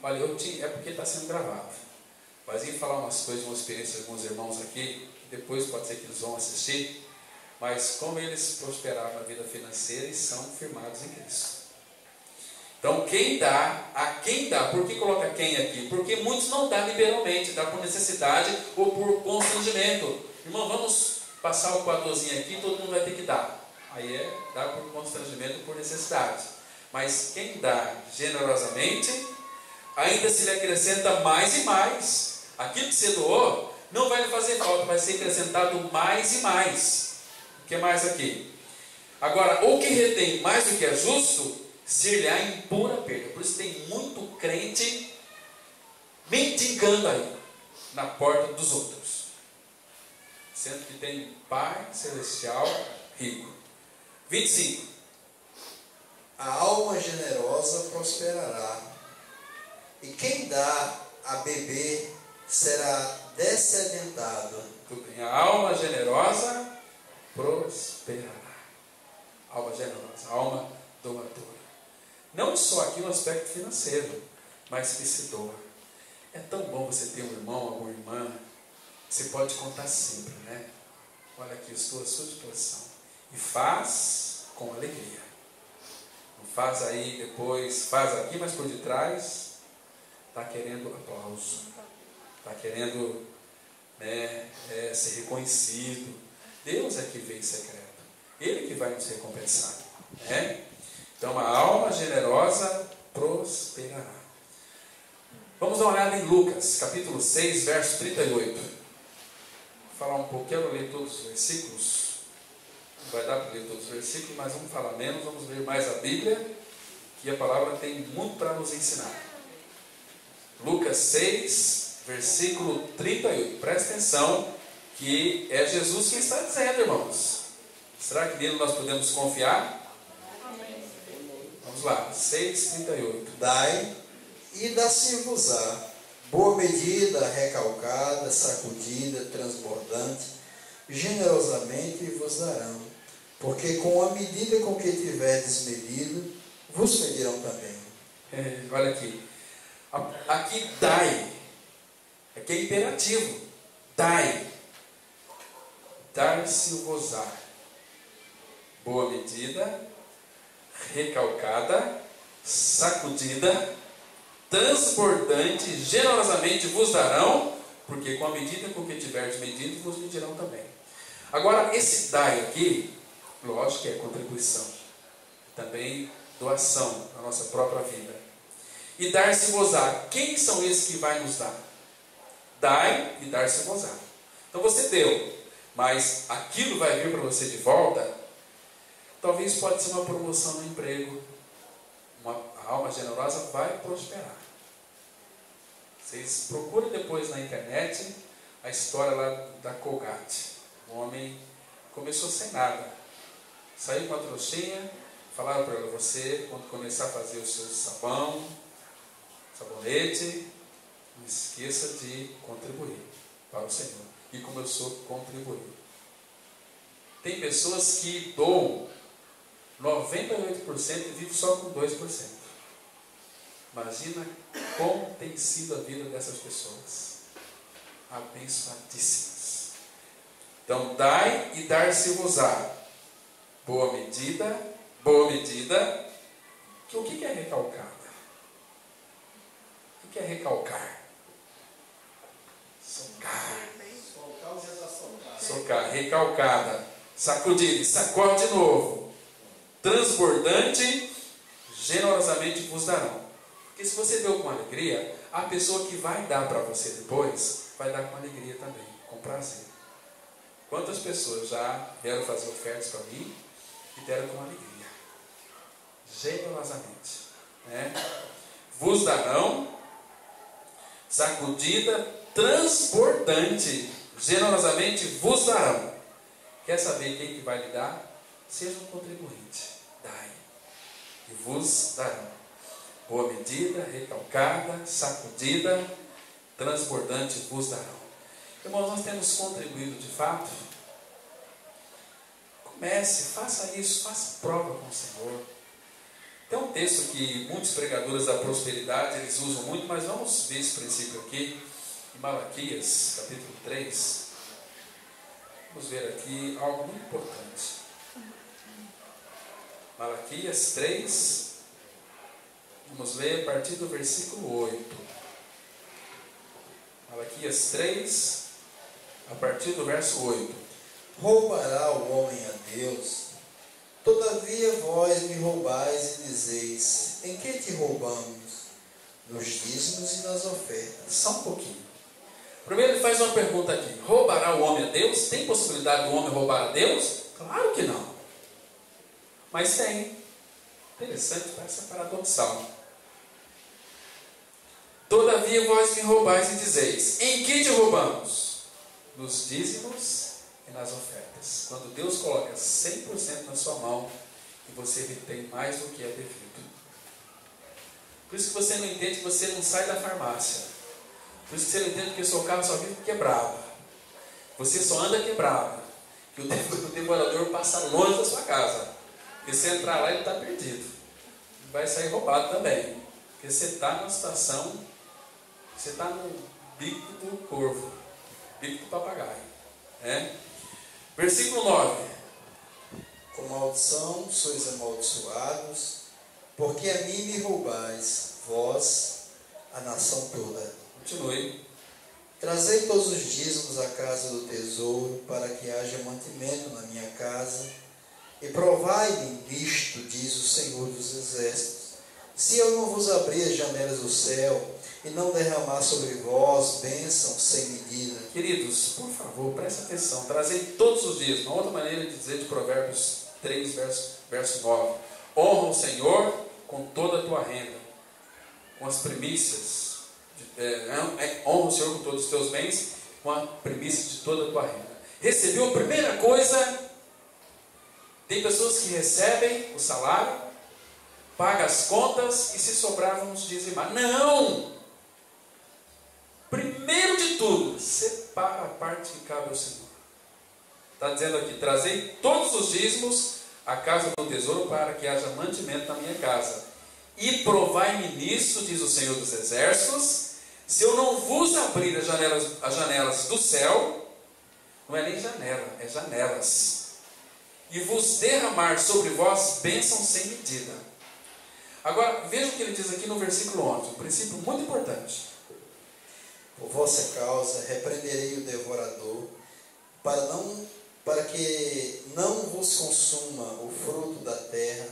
Olha, é porque está sendo gravado, mas eu ia falar umas coisas, uma experiência de alguns irmãos aqui, que depois pode ser que eles vão assistir, mas como eles prosperaram na vida financeira e são firmados em Cristo. Então, a quem dá, por que coloca quem aqui? Porque muitos não dão liberalmente, dá por necessidade ou por constrangimento. Irmão, vamos passar o quadrozinho aqui, todo mundo vai ter que dar. Aí dá por constrangimento, por necessidade. Mas quem dá generosamente, ainda se lhe acrescenta mais e mais. Aquilo que você doou, não vai lhe fazer falta, vai ser acrescentado mais e mais. O que mais aqui? Agora, o que retém mais do que é justo, ser-lhe-á em pura perda. Por isso tem muito crente mendigando aí, na porta dos outros. Sendo que tem um Pai Celestial rico. 25. A alma generosa prosperará, e quem dá a beber será descedentado. Tudo bem. A alma generosa prosperará. Alma generosa, alma doadora. Não só aqui no aspecto financeiro, mas que se doa. É tão bom você ter um irmão, alguma irmã, que você pode contar sempre, né? Olha aqui, eu estou à sua disposição. E faz com alegria. Não faz aí depois, faz aqui, mas por detrás está querendo aplauso. Está querendo ser reconhecido. Deus é que vem em secreto. Ele que vai nos recompensar. Então a alma generosa prosperará. Vamos dar uma olhada em Lucas, capítulo 6, verso 38. Vou falar um pouco, quero ler todos os versículos. Não vai dar para ler todos os versículos, mas vamos falar menos, vamos ler mais a Bíblia, que a palavra tem muito para nos ensinar. Lucas 6, versículo 38. Presta atenção, que é Jesus quem está dizendo, irmãos. Será que nele nós podemos confiar? Vamos lá, 6,38. Dai, e dá-se-vos-á boa medida, recalcada, sacudida, transbordante, generosamente vos darão, porque com a medida com que tiverdes medido, vos medirão também. Olha aqui. Aqui dai. Aqui é imperativo. Dai. Dar-se-vos-á. boa medida, recalcada, sacudida, transbordante, generosamente vos darão, porque com a medida com que tiverdes medido, vos medirão também. Agora, esse dai aqui, lógico que é contribuição, também doação na nossa própria vida. E dar-se-vos-á. Quem são esses que vai nos dar? Dai e dar-se-vos-á. Então você deu, mas aquilo vai vir para você de volta. Talvez pode ser uma promoção no emprego. A alma generosa vai prosperar. Vocês procurem depois na internet a história lá da Colgate. O homem começou sem nada. Saiu com a trouxinha, falaram para ela: você, quando começar a fazer o seu sabonete, não esqueça de contribuir para o Senhor. E começou a contribuir. Tem pessoas que doam 98% e vivem só com 2%. Imagina como tem sido a vida dessas pessoas. Abençoadíssimas. Então, dai e dar-se-vos-á. Boa medida. O que é recalcada? O que é recalcar? Socar. Recalcada. Sacudir, sacode de novo. Transbordante, generosamente vos darão. Porque se você deu com alegria, a pessoa que vai dar para você depois, vai dar com alegria também, com prazer. Quantas pessoas já vieram fazer ofertas para mim e deram com alegria? Generosamente. Né? Vos darão, sacudida, transbordante, generosamente vos darão. Quer saber quem que vai lhe dar? Seja um contribuinte. Dai e vos darão. Boa medida, recalcada, sacudida, transbordante vos darão. Irmãos, nós temos contribuído de fato? Comece, faça isso, faça prova com o Senhor. Tem um texto que muitos pregadores da prosperidade eles usam muito, mas vamos ver esse princípio aqui em Malaquias, capítulo 3. Vamos ver aqui algo muito importante. Malaquias 3, vamos ler a partir do versículo 8. Malaquias 3, a partir do verso 8. Roubará o homem a Deus? Todavia vós me roubais e dizeis: em que te roubamos? Nos dízimos e nas ofertas. Só um pouquinho. Primeiro ele faz uma pergunta aqui: roubará o homem a Deus? Tem possibilidade do homem roubar a Deus? Claro que não. Mas tem. Interessante, parece paradoxal. Todavia vós me roubais e dizeis: em que te roubamos? Nos dízimos e nas ofertas. Quando Deus coloca 100% na sua mão e você tem mais do que é devido. Por isso que você não entende que você não sai da farmácia. Por isso que você não entende que o seu carro só vive quebrado. Você só anda quebrado. Que o devorador passa longe da sua casa. Porque você entrar lá ele está perdido. E vai sair roubado também. Porque você está numa situação, você está no bico do corvo, bico do papagaio. Versículo 9. Com maldição sois amaldiçoados, porque a mim me roubais, vós, a nação toda. Continue. Trazei todos os dízimos à casa do tesouro, para que haja mantimento na minha casa, e provai-me nisto, diz o Senhor dos Exércitos, se eu não vos abrir as janelas do céu, e não derramar sobre vós bênção sem medida. Queridos, por favor, preste atenção. Trazei todos os dias. Uma outra maneira de dizer de Provérbios 3, verso 9. Honra o Senhor com toda a tua renda, com as primícias. Honra o Senhor com todos os teus bens, com a primícia de toda a tua renda. Recebeu a primeira coisa. Tem pessoas que recebem o salário, pagam as contas e se sobrar vamos dizimar. Não! Primeiro de tudo, separa a parte que cabe ao Senhor. Está dizendo aqui: trazei todos os dízimos à casa do tesouro, para que haja mantimento na minha casa. E provai-me nisso, diz o Senhor dos Exércitos, se eu não vos abrir as janelas do céu. Não é nem janela, é janelas. e vos derramar sobre vós bênção sem medida. Agora, veja o que ele diz aqui no versículo 11, um princípio muito importante. Por vossa causa repreenderei o devorador, para que não vos consuma o fruto da terra.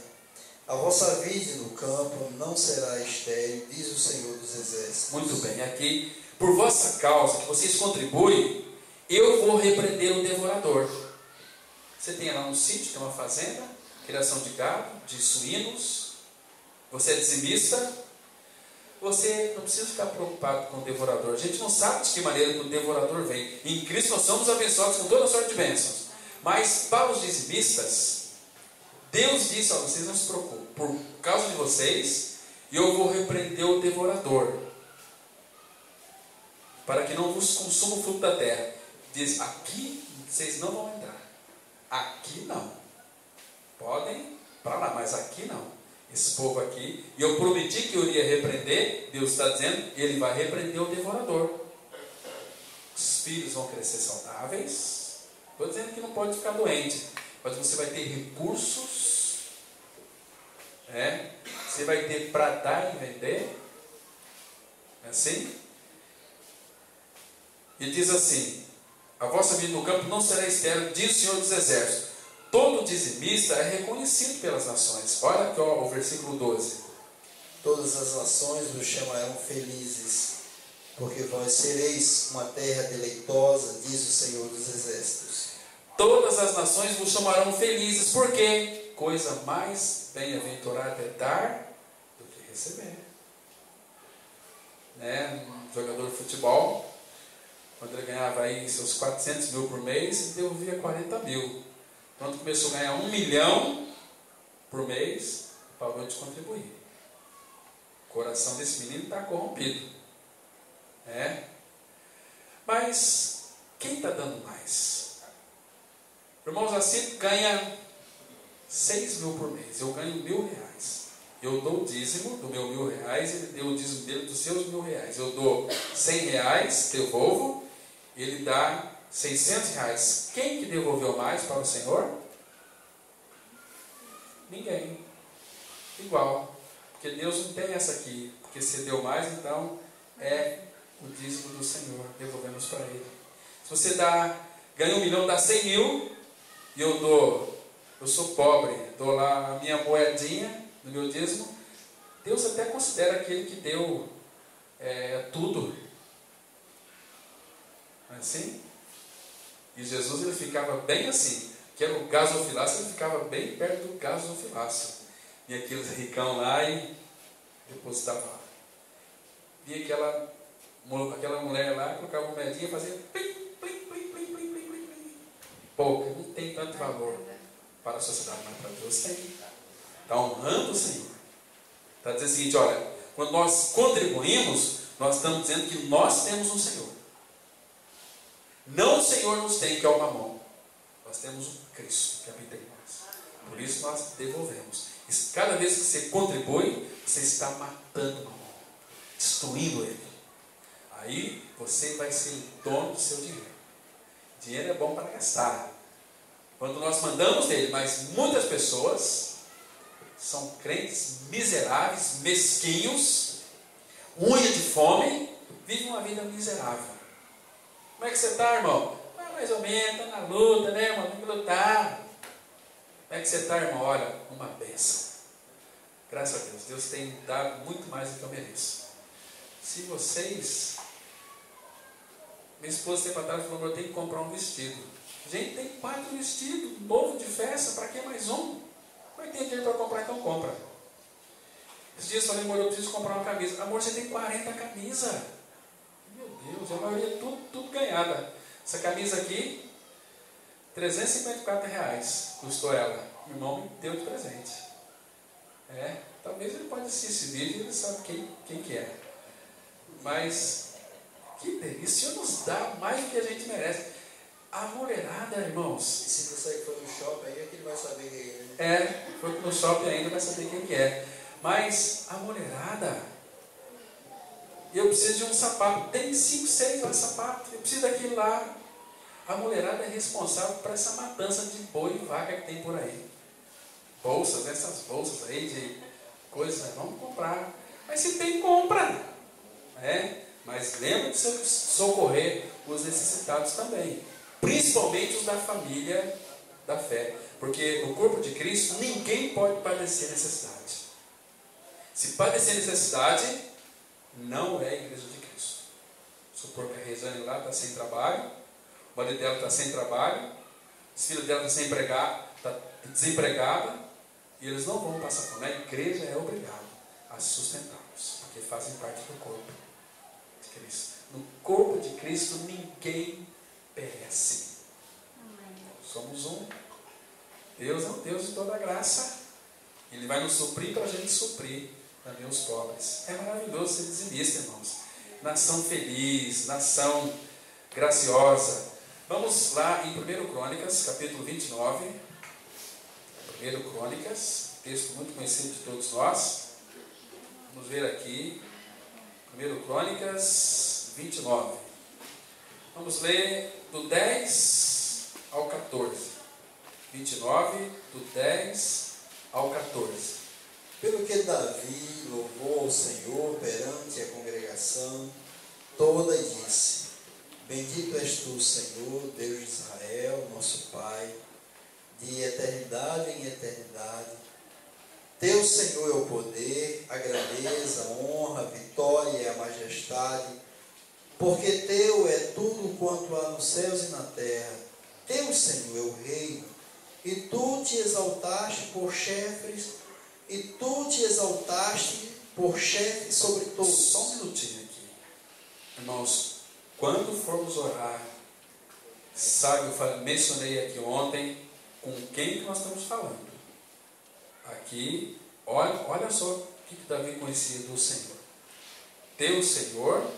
A vossa vide no campo não será estéril, diz o Senhor dos Exércitos. Muito bem, aqui, por vossa causa, que vocês contribuem, eu vou repreender o devorador. Você tem lá um sítio, tem uma fazenda, criação de gado, de suínos, você é dizimista, você não precisa ficar preocupado com o devorador. A gente não sabe de que maneira que o devorador vem. Em Cristo nós somos abençoados com toda sorte de bênçãos. Mas para os dizimistas, Deus disse: vocês não se preocupem, por causa de vocês, eu vou repreender o devorador, para que não vos consuma o fruto da terra. Diz: aqui vocês não vão entrar, aqui não, podem para lá, mas aqui não. Esse povo aqui, e eu prometi que eu iria repreender, Deus está dizendo, ele vai repreender o devorador. Os filhos vão crescer saudáveis. Estou dizendo que não pode ficar doente, mas você vai ter recursos, você vai ter para dar e vender. É assim? E diz assim: a vossa vida no campo não será estéril, diz o Senhor dos Exércitos. Todo dizimista é reconhecido pelas nações. Olha aqui o versículo 12. Todas as nações vos chamarão felizes, porque vós sereis uma terra deleitosa, diz o Senhor dos Exércitos. Todas as nações vos chamarão felizes, porque coisa mais bem-aventurada é dar do que receber. Um jogador de futebol, quando ele ganhava aí seus 400 mil por mês, ele devolvia 40 mil. Quando começou a ganhar 1 milhão por mês, parou de contribuir. O coração desse menino está corrompido. Mas quem está dando mais? Irmãos, assim ganha 6 mil por mês. Eu ganho R$1.000. Eu dou o dízimo do meu R$1.000, ele deu o dízimo dele dos seus R$1.000. Eu dou R$100, devolvo, ele dá R$600. Quem que devolveu mais para o Senhor? Ninguém. Igual. Porque Deus não tem essa aqui. Porque se deu mais, então é o dízimo do Senhor. Devolvemos para Ele. Se você ganha 1 milhão, dá 100 mil, e eu sou pobre, dou lá a minha moedinha no meu dízimo, Deus até considera aquele que deu tudo. Não é assim? E Jesus, ele ficava bem assim, que era o gasofilácio, ele ficava bem perto do gasofilácio. E aqueles ricão lá e depositava lá. E aquela mulher lá, colocava uma moedinha e fazia plim, plim, plim, plim, plim, plim, plim, plim. Pouco, não tem tanto valor para a sociedade, mas para Deus tem. Está honrando o Senhor. Está dizendo o seguinte: olha, quando nós contribuímos, nós estamos dizendo que nós temos um Senhor. Não o Senhor nos tem, que é o mamão. Nós temos um Cristo que habita em nós. Por isso nós devolvemos. E cada vez que você contribui, você está matando o mamão, destruindo ele. Aí você vai ser o dono do seu dinheiro. Dinheiro é bom para gastar, quando nós mandamos dele, mas muitas pessoas são crentes miseráveis, mesquinhos, unha de fome, vivem uma vida miserável. Como é que você está, irmão? Mais ou menos, está na luta, né, irmão? Tem que lutar. Como é que você está, irmão? Olha, uma bênção. Graças a Deus, Deus tem dado muito mais do que eu mereço. Se vocês... Minha esposa tempo atrás falou: eu tenho que comprar um vestido. Gente, tem 4 vestidos, novo de festa, para que mais um? Vai ter dinheiro para comprar, então compra. Esses dias eu falei: amor, eu preciso comprar uma camisa. Amor, você tem 40 camisas. Meu Deus, a maioria tudo ganhada. Essa camisa aqui, R$354 custou ela. O irmão me deu de presente. Talvez ele pode assistir esse vídeo e ele sabe quem que é. Mas, que delícia, o Senhor nos dá mais do que a gente merece. A mulherada, irmãos. E se você foi no shopping aí, é que ele vai saber quem é. Foi no shopping ainda, vai saber quem que é. Mas a mulherada, eu preciso de um sapato. Tem 5, 6 lá sapato. Eu preciso daquilo lá. A mulherada é responsável por essa matança de boi e vaca que tem por aí. Bolsas, essas bolsas aí de coisas, vamos comprar. Mas se tem, compra. Mas lembra de socorrer os necessitados também. Principalmente os da família da fé. Porque no corpo de Cristo, ninguém pode padecer necessidade. Se padecer necessidade, não é a igreja de Cristo. Supor que a Regiane lá está sem trabalho, o marido dela está sem trabalho, os filhos dela estão está desempregada, e eles não vão passar fome. A igreja é obrigada a sustentá-los, porque fazem parte do corpo de Cristo. No corpo de Cristo ninguém perece. Somos um. Deus é um Deus de toda graça. Ele vai nos suprir para a gente suprir também os pobres. É maravilhoso ser dizimista, irmãos. Nação feliz, nação graciosa. Vamos lá em 1 Crônicas, capítulo 29. 1 Crônicas, texto muito conhecido de todos nós. Vamos ver aqui. 1 Crônicas 29. Vamos ler do 10 ao 14. 29, do 10 ao 14. Pelo que Davi louvou ao Senhor perante a congregação toda e disse: Bendito és tu, Senhor, Deus de Israel, nosso Pai, de eternidade em eternidade. Teu, Senhor, é o poder, a grandeza, a honra, a vitória e a majestade, porque teu é tudo quanto há nos céus e na terra. Teu, Senhor, é o reino, e tu te exaltaste por chefes, sobre todos. Só um minutinho aqui. Irmãos, quando formos orar, sabe, eu mencionei aqui ontem com quem que nós estamos falando. Aqui, olha só o que Davi conhecia do Senhor. Teu Senhor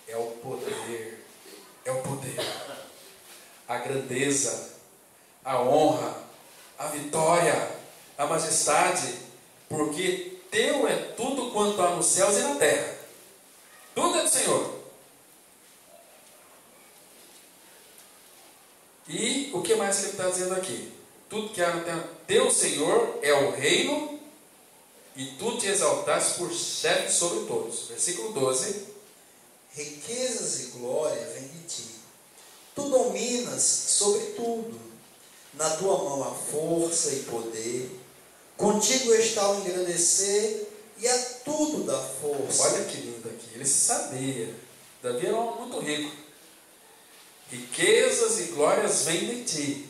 é o poder, a grandeza, a honra, a vitória, a majestade, porque teu é tudo quanto há nos céus e na terra. Tudo é do Senhor. E o que mais que ele está dizendo aqui? Tudo que há na terra, teu Senhor é o reino, e tu te exaltaste por chefe sobre todos. Versículo 12. Riquezas e glória vêm de ti. Tu dominas sobre tudo. Na tua mão há força e poder. Contigo está o engrandecer e a tudo dá força. Olha que lindo aqui. Ele sabia. Davi era um homem muito rico. Riquezas e glórias vêm de ti.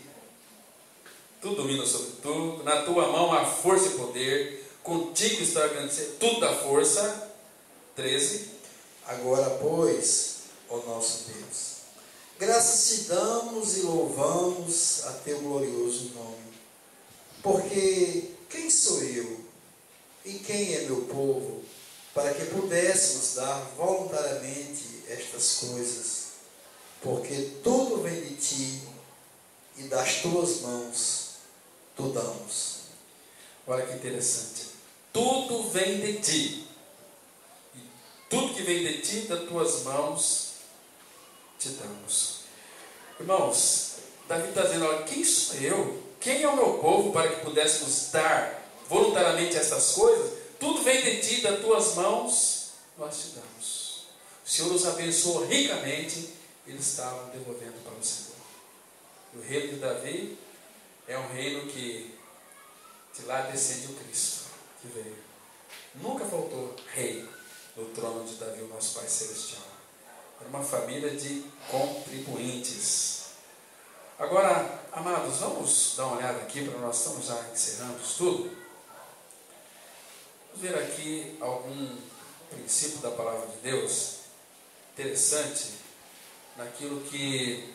Tu dominas sobre tudo. Na tua mão há força e poder. Contigo está o engrandecer. Tudo dá força. 13. Agora, pois, ó nosso Deus, graças te damos e louvamos a teu glorioso nome. Porque quem sou eu e quem é meu povo para que pudéssemos dar voluntariamente estas coisas? Porque tudo vem de ti e das tuas mãos tu damos. Olha que interessante. Tudo vem de ti. E tudo que vem de ti, das tuas mãos, te damos. Irmãos, Davi está dizendo, olha, quem sou eu? Quem é o meu povo para que pudéssemos dar voluntariamente essas coisas? Tudo vem de ti, das tuas mãos, nós te damos. O Senhor os abençoou ricamente, eles estavam devolvendo para o Senhor. E o reino de Davi é um reino que de lá descende o Cristo que veio. Nunca faltou rei no trono de Davi, o nosso Pai Celestial. Era uma família de contribuintes. Agora, amados, vamos dar uma olhada aqui, para nós estamos já encerrando o estudo. Vamos ver aqui algum princípio da palavra de Deus interessante naquilo que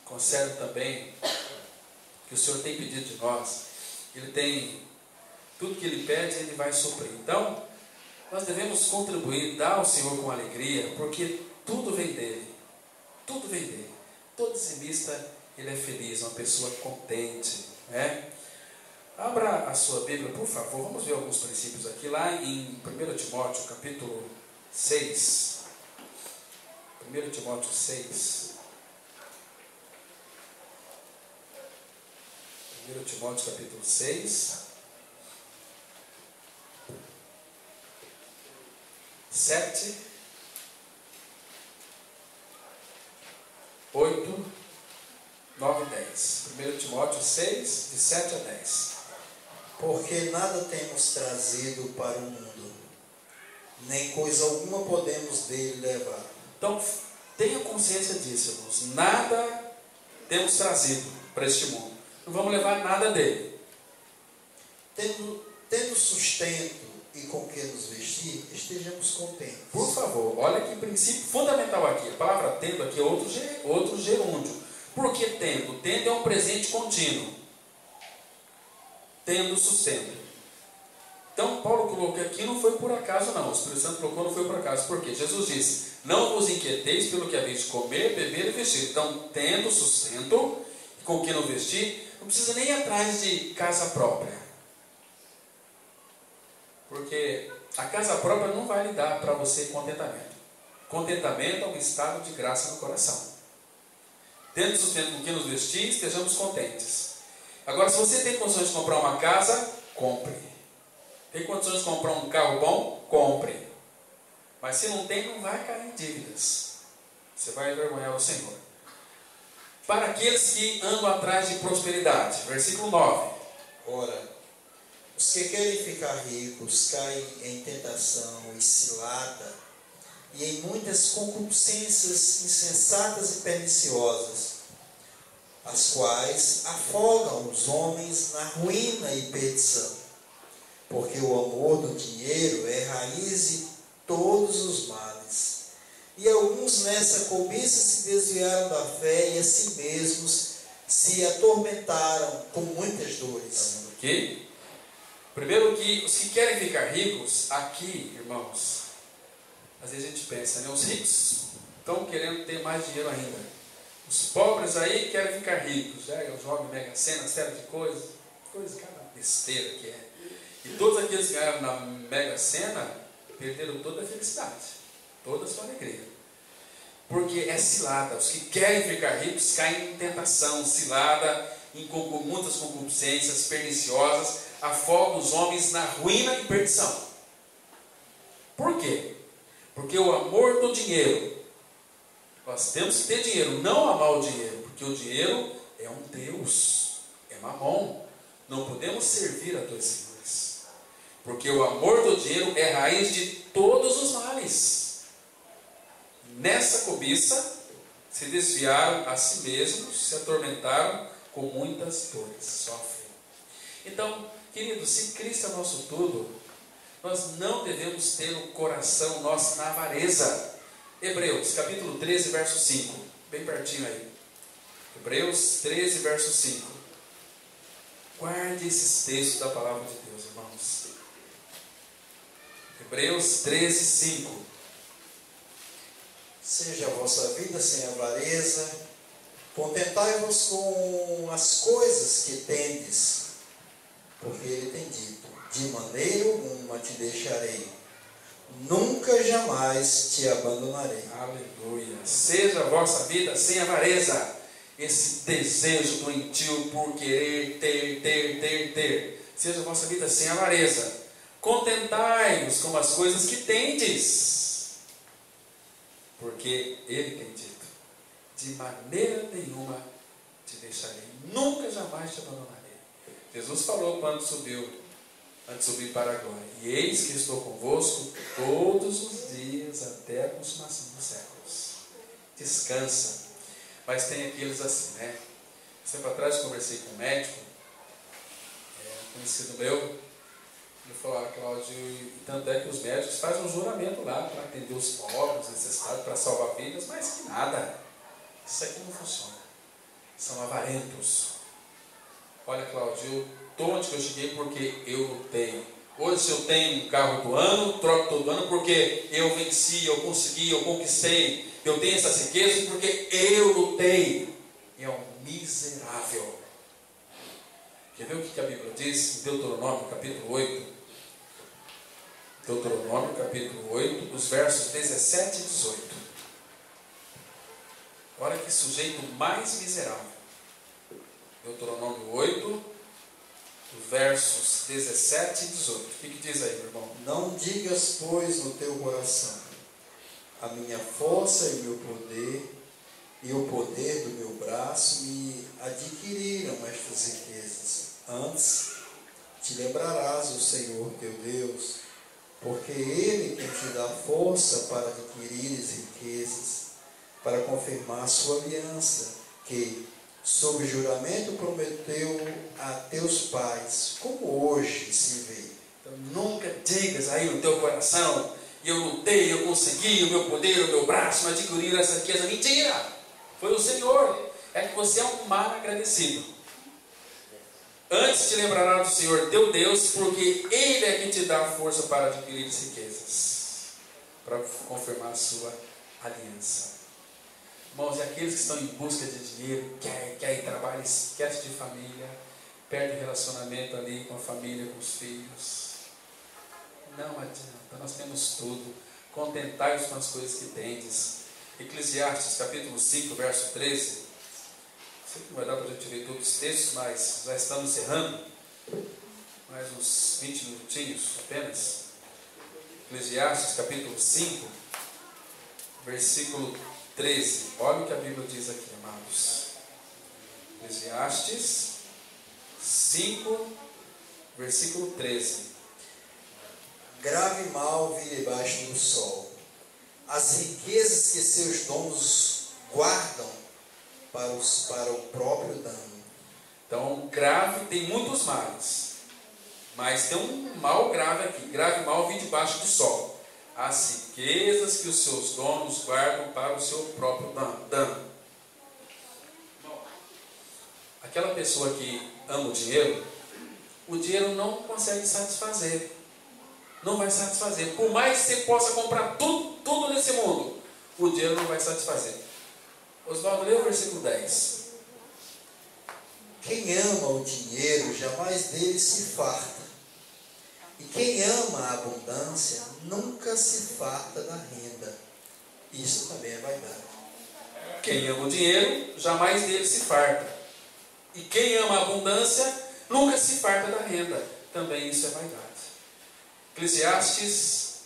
concerne também que o Senhor tem pedido de nós. Ele tem tudo que Ele pede, Ele vai suprir. Então, nós devemos contribuir, dar ao Senhor com alegria, porque tudo vem dEle. Tudo vem dEle. Todo dizimista, ele é feliz, uma pessoa contente, né? Abra a sua Bíblia, por favor. Vamos ver alguns princípios aqui, lá em 1 Timóteo, capítulo 6. 1 Timóteo 6. 1 Timóteo capítulo 6, 7, 8, 9 e 10. 1 Timóteo 6, de 7 a 10. Porque nada temos trazido para o mundo, nem coisa alguma podemos dele levar. Então, tenha consciência disso, irmãos. Nada temos trazido para este mundo. Não vamos levar nada dele. Tendo sustento e com que nos vestir, estejamos contentes. Por favor, olha que princípio fundamental aqui. A palavra tendo aqui é outro gerúndio. Por que tendo? Tendo é um presente contínuo. Tendo sustento. Então, Paulo colocou aqui, não foi por acaso não. O Espírito Santo colocou, não foi por acaso. Por quê? Jesus disse, não vos inquieteis pelo que haveis de comer, beber e vestir. Então, tendo sustento, com que não vestir, não precisa nem ir atrás de casa própria. Porque a casa própria não vai lhe dar para você contentamento. Contentamento é um estado de graça no coração. Tendo sustento com que nos vestir, estejamos contentes. Agora, se você tem condições de comprar uma casa, compre. Tem condições de comprar um carro bom? Compre. Mas se não tem, não vai cair em dívidas. Você vai envergonhar o Senhor. Para aqueles que andam atrás de prosperidade. Versículo 9. Ora, os que querem ficar ricos caem em tentação e cilada, e em muitas concupiscências insensatas e perniciosas, as quais afogam os homens na ruína e perdição. Porque o amor do dinheiro é raiz de todos os males. E alguns nessa cobiça se desviaram da fé e a si mesmos se atormentaram com muitas dores. Ok? Primeiro que os que querem ficar ricos, aqui, irmãos, às vezes a gente pensa, né? Os ricos estão querendo ter mais dinheiro ainda. Os pobres aí querem ficar ricos. Jogam Mega Sena, série de coisas, cada besteira que é. E todos aqueles que ganharam na Mega Sena perderam toda a felicidade, toda a sua alegria. Porque é cilada. Os que querem ficar ricos caem em tentação, cilada, em muitas concupiscências perniciosas, afogam os homens na ruína e perdição. Por quê? Porque o amor do dinheiro, nós temos que ter dinheiro, não amar o dinheiro, porque o dinheiro é um Deus, é mamon. Não podemos servir a dois senhores, porque o amor do dinheiro é raiz de todos os males. Nessa cobiça se desviaram a si mesmos, se atormentaram com muitas dores, sofrem. Então, queridos, se Cristo é nosso tudo, nós não devemos ter o coração nosso na avareza. Hebreus, capítulo 13, verso 5. Bem pertinho aí. Hebreus 13, verso 5. Guarde esses textos da palavra de Deus, irmãos. Hebreus 13, 5. Seja a vossa vida sem avareza, contentai-vos com as coisas que tendes, porque ele tem dito, de maneira alguma te deixarei, nunca jamais te abandonarei. Aleluia. Seja a vossa vida sem avareza. Esse desejo doentio por querer ter. Seja a vossa vida sem avareza. Contentai-vos com as coisas que tendes, porque ele tem dito, de maneira nenhuma te deixarei, nunca jamais te abandonarei. Jesus falou quando subiu, antes de subir para a glória, e eis que estou convosco todos os dias até a consumação dos séculos. Descansa. Mas tem aqueles assim, né? Tempo atrás eu conversei com um médico, conhecido meu. Ele falou, Cláudio, e tanto é que os médicos fazem um juramento lá para atender os pobres, necessitados, para salvar vidas, mas que nada. Isso aqui não funciona. São avarentos. Olha, Cláudio, eu estou onde eu cheguei porque eu lutei. Hoje, se eu tenho um carro do ano, troco todo ano porque eu venci, eu consegui, eu conquistei. Eu tenho essas riquezas porque eu lutei. É um miserável. Quer ver o que a Bíblia diz em Deuteronômio, capítulo 8? Deuteronômio, capítulo 8, os versos 17 e 18. Olha que sujeito mais miserável. Deuteronômio 8, versos 17 e 18. O que diz aí, meu irmão? Não digas, pois, no teu coração: a minha força e o meu poder, e o poder do meu braço me adquiriram estas riquezas. Antes, te lembrarás do Senhor teu Deus, porque Ele quem te dá força para adquirires riquezas, para confirmar sua aliança, que, sob juramento, prometeu a teus pais, como hoje se vê. Então, nunca digas aí no teu coração: eu lutei, eu consegui, o meu poder, o meu braço me adquiriram essa riqueza. Mentira! Foi o Senhor. É que você é um mal agradecido. Antes te lembrará do Senhor teu Deus, porque Ele é quem te dá a força para adquirir as riquezas, para confirmar a sua aliança. Irmãos, e aqueles que estão em busca de dinheiro, querem trabalho, esquece de família, perde o relacionamento ali com a família, com os filhos. Não adianta, nós temos tudo. Contentai-vos com as coisas que tendes. Eclesiastes capítulo 5, verso 13. Sei que não vai dar para a gente ler todos os textos, mas já estamos encerrando. Mais uns 20 minutinhos apenas. Eclesiastes capítulo 5, versículo 13. Olha o que a Bíblia diz aqui, amados. Eclesiastes 5, versículo 13. Grave mal vi debaixo do sol as riquezas que seus donos guardam para o próprio dano. Então, grave tem muitos males, mas tem um mal grave aqui. Grave mal vi debaixo do sol as riquezas que os seus donos guardam para o seu próprio dano. Aquela pessoa que ama o dinheiro não consegue satisfazer. Não vai satisfazer. Por mais que você possa comprar tudo nesse mundo, o dinheiro não vai satisfazer. Oswaldo, lê o versículo 10. Quem ama o dinheiro jamais dele se farta. E quem ama a abundância nunca se farta da renda. Isso também é vaidade. Quem ama o dinheiro jamais dele se farta. E quem ama a abundância nunca se farta da renda. Também isso é vaidade. Eclesiastes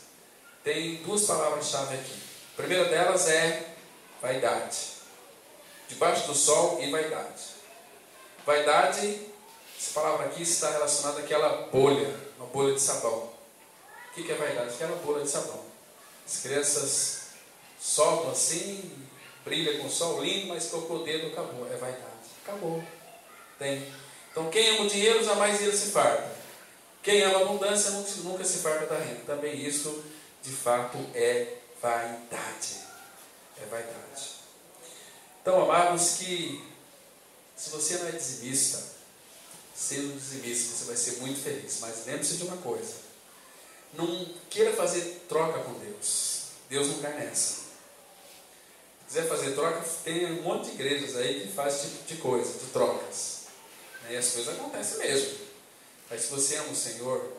tem duas palavras-chave aqui. A primeira delas é vaidade. Debaixo do sol e vaidade. Vaidade, essa palavra aqui está relacionada àquela bolha, uma bolha de sabão. O que é vaidade? Aquela bolha de sabão. As crianças soltam assim, brilha com o sol lindo, mas tocou o dedo, acabou. É vaidade. Acabou. Tem. Então quem ama o dinheiro jamais ele se farta. Quem ama a abundância nunca se farta da renda. Também isso, de fato, é vaidade. É vaidade. Então, amados, que se você não é dizimista, seja um dizimista, você vai ser muito feliz. Mas lembre-se de uma coisa: não queira fazer troca com Deus. Deus não cai nessa. Se quiser fazer troca, tem um monte de igrejas aí que faz esse tipo de coisa, de trocas. E as coisas acontecem mesmo. Mas se você ama o Senhor,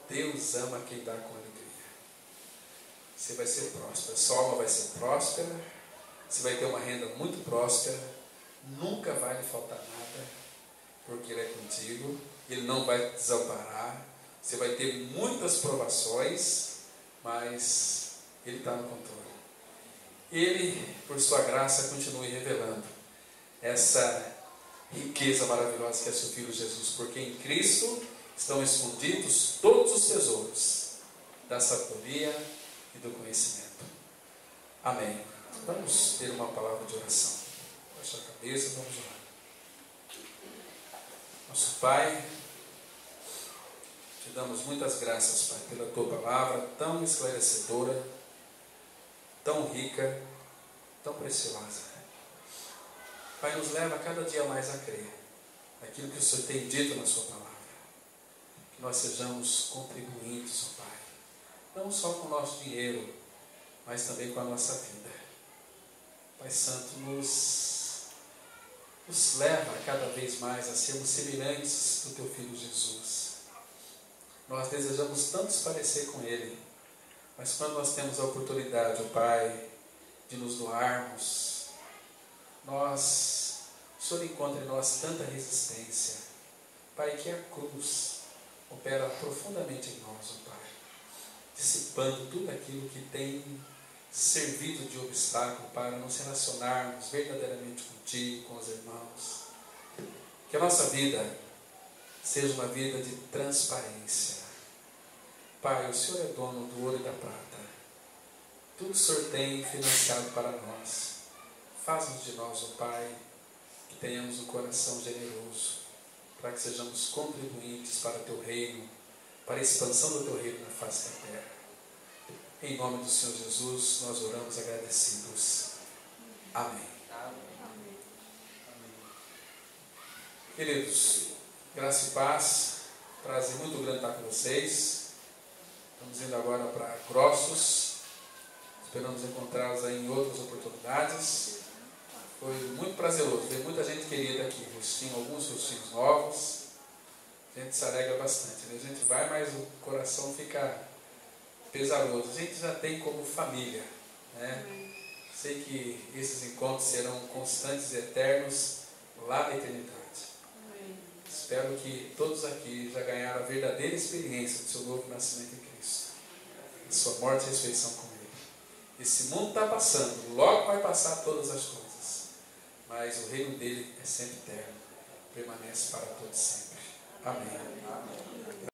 Deus ama quem dá com alegria. Você vai ser próspero, sua alma vai ser próspera, você vai ter uma renda muito próspera, nunca vai lhe faltar nada, porque Ele é contigo, Ele não vai te desamparar, você vai ter muitas provações, mas Ele está no controle. Ele, por sua graça, continue revelando essa riqueza maravilhosa que é seu Filho Jesus, porque em Cristo estão escondidos todos os tesouros da sabedoria e do conhecimento. Amém. Vamos ter uma palavra de oração. Baixa a cabeça, vamos orar. Nosso Pai, te damos muitas graças, Pai, pela Tua palavra tão esclarecedora, tão rica, tão preciosa. Pai, nos leva cada dia mais a crer naquilo que o Senhor tem dito na Sua palavra. Que nós sejamos contribuintes, ó Pai, não só com o nosso dinheiro, mas também com a nossa vida. Pai Santo, nos leva cada vez mais a sermos semelhantes do Teu Filho Jesus. Nós desejamos tanto se parecer com Ele, mas quando nós temos a oportunidade, ó Pai, de nos doarmos, o Senhor encontra em nós tanta resistência, Pai, que a cruz opera profundamente em nós, ó Pai, dissipando tudo aquilo que tem servido de obstáculo para nos relacionarmos verdadeiramente contigo, com os irmãos. Que a nossa vida seja uma vida de transparência. Pai, o Senhor é dono do ouro e da prata. Tudo o Senhor tem financiado para nós. Faz-nos de nós, ó Pai, que tenhamos um coração generoso, para que sejamos contribuintes para o Teu reino, para a expansão do Teu reino na face da terra. Em nome do Senhor Jesus, nós oramos agradecidos. Amém. Amém. Queridos, graça e paz, prazer muito grande estar com vocês. Estamos indo agora para Grossos, esperamos encontrá-los aí em outras oportunidades. Foi muito prazeroso, veio muita gente querida aqui, alguns rostinhos novos, a gente se alegra bastante, né? A gente vai, mas o coração fica pesaroso. A gente já tem como família, né? Sei que esses encontros serão constantes e eternos lá na eternidade. Espero que todos aqui já ganharam a verdadeira experiência do seu novo nascimento em Cristo, de sua morte e ressurreição com Ele. Esse mundo está passando, logo vai passar todas as coisas, mas o reino dele é sempre eterno, permanece para todos sempre. Amém. Amém.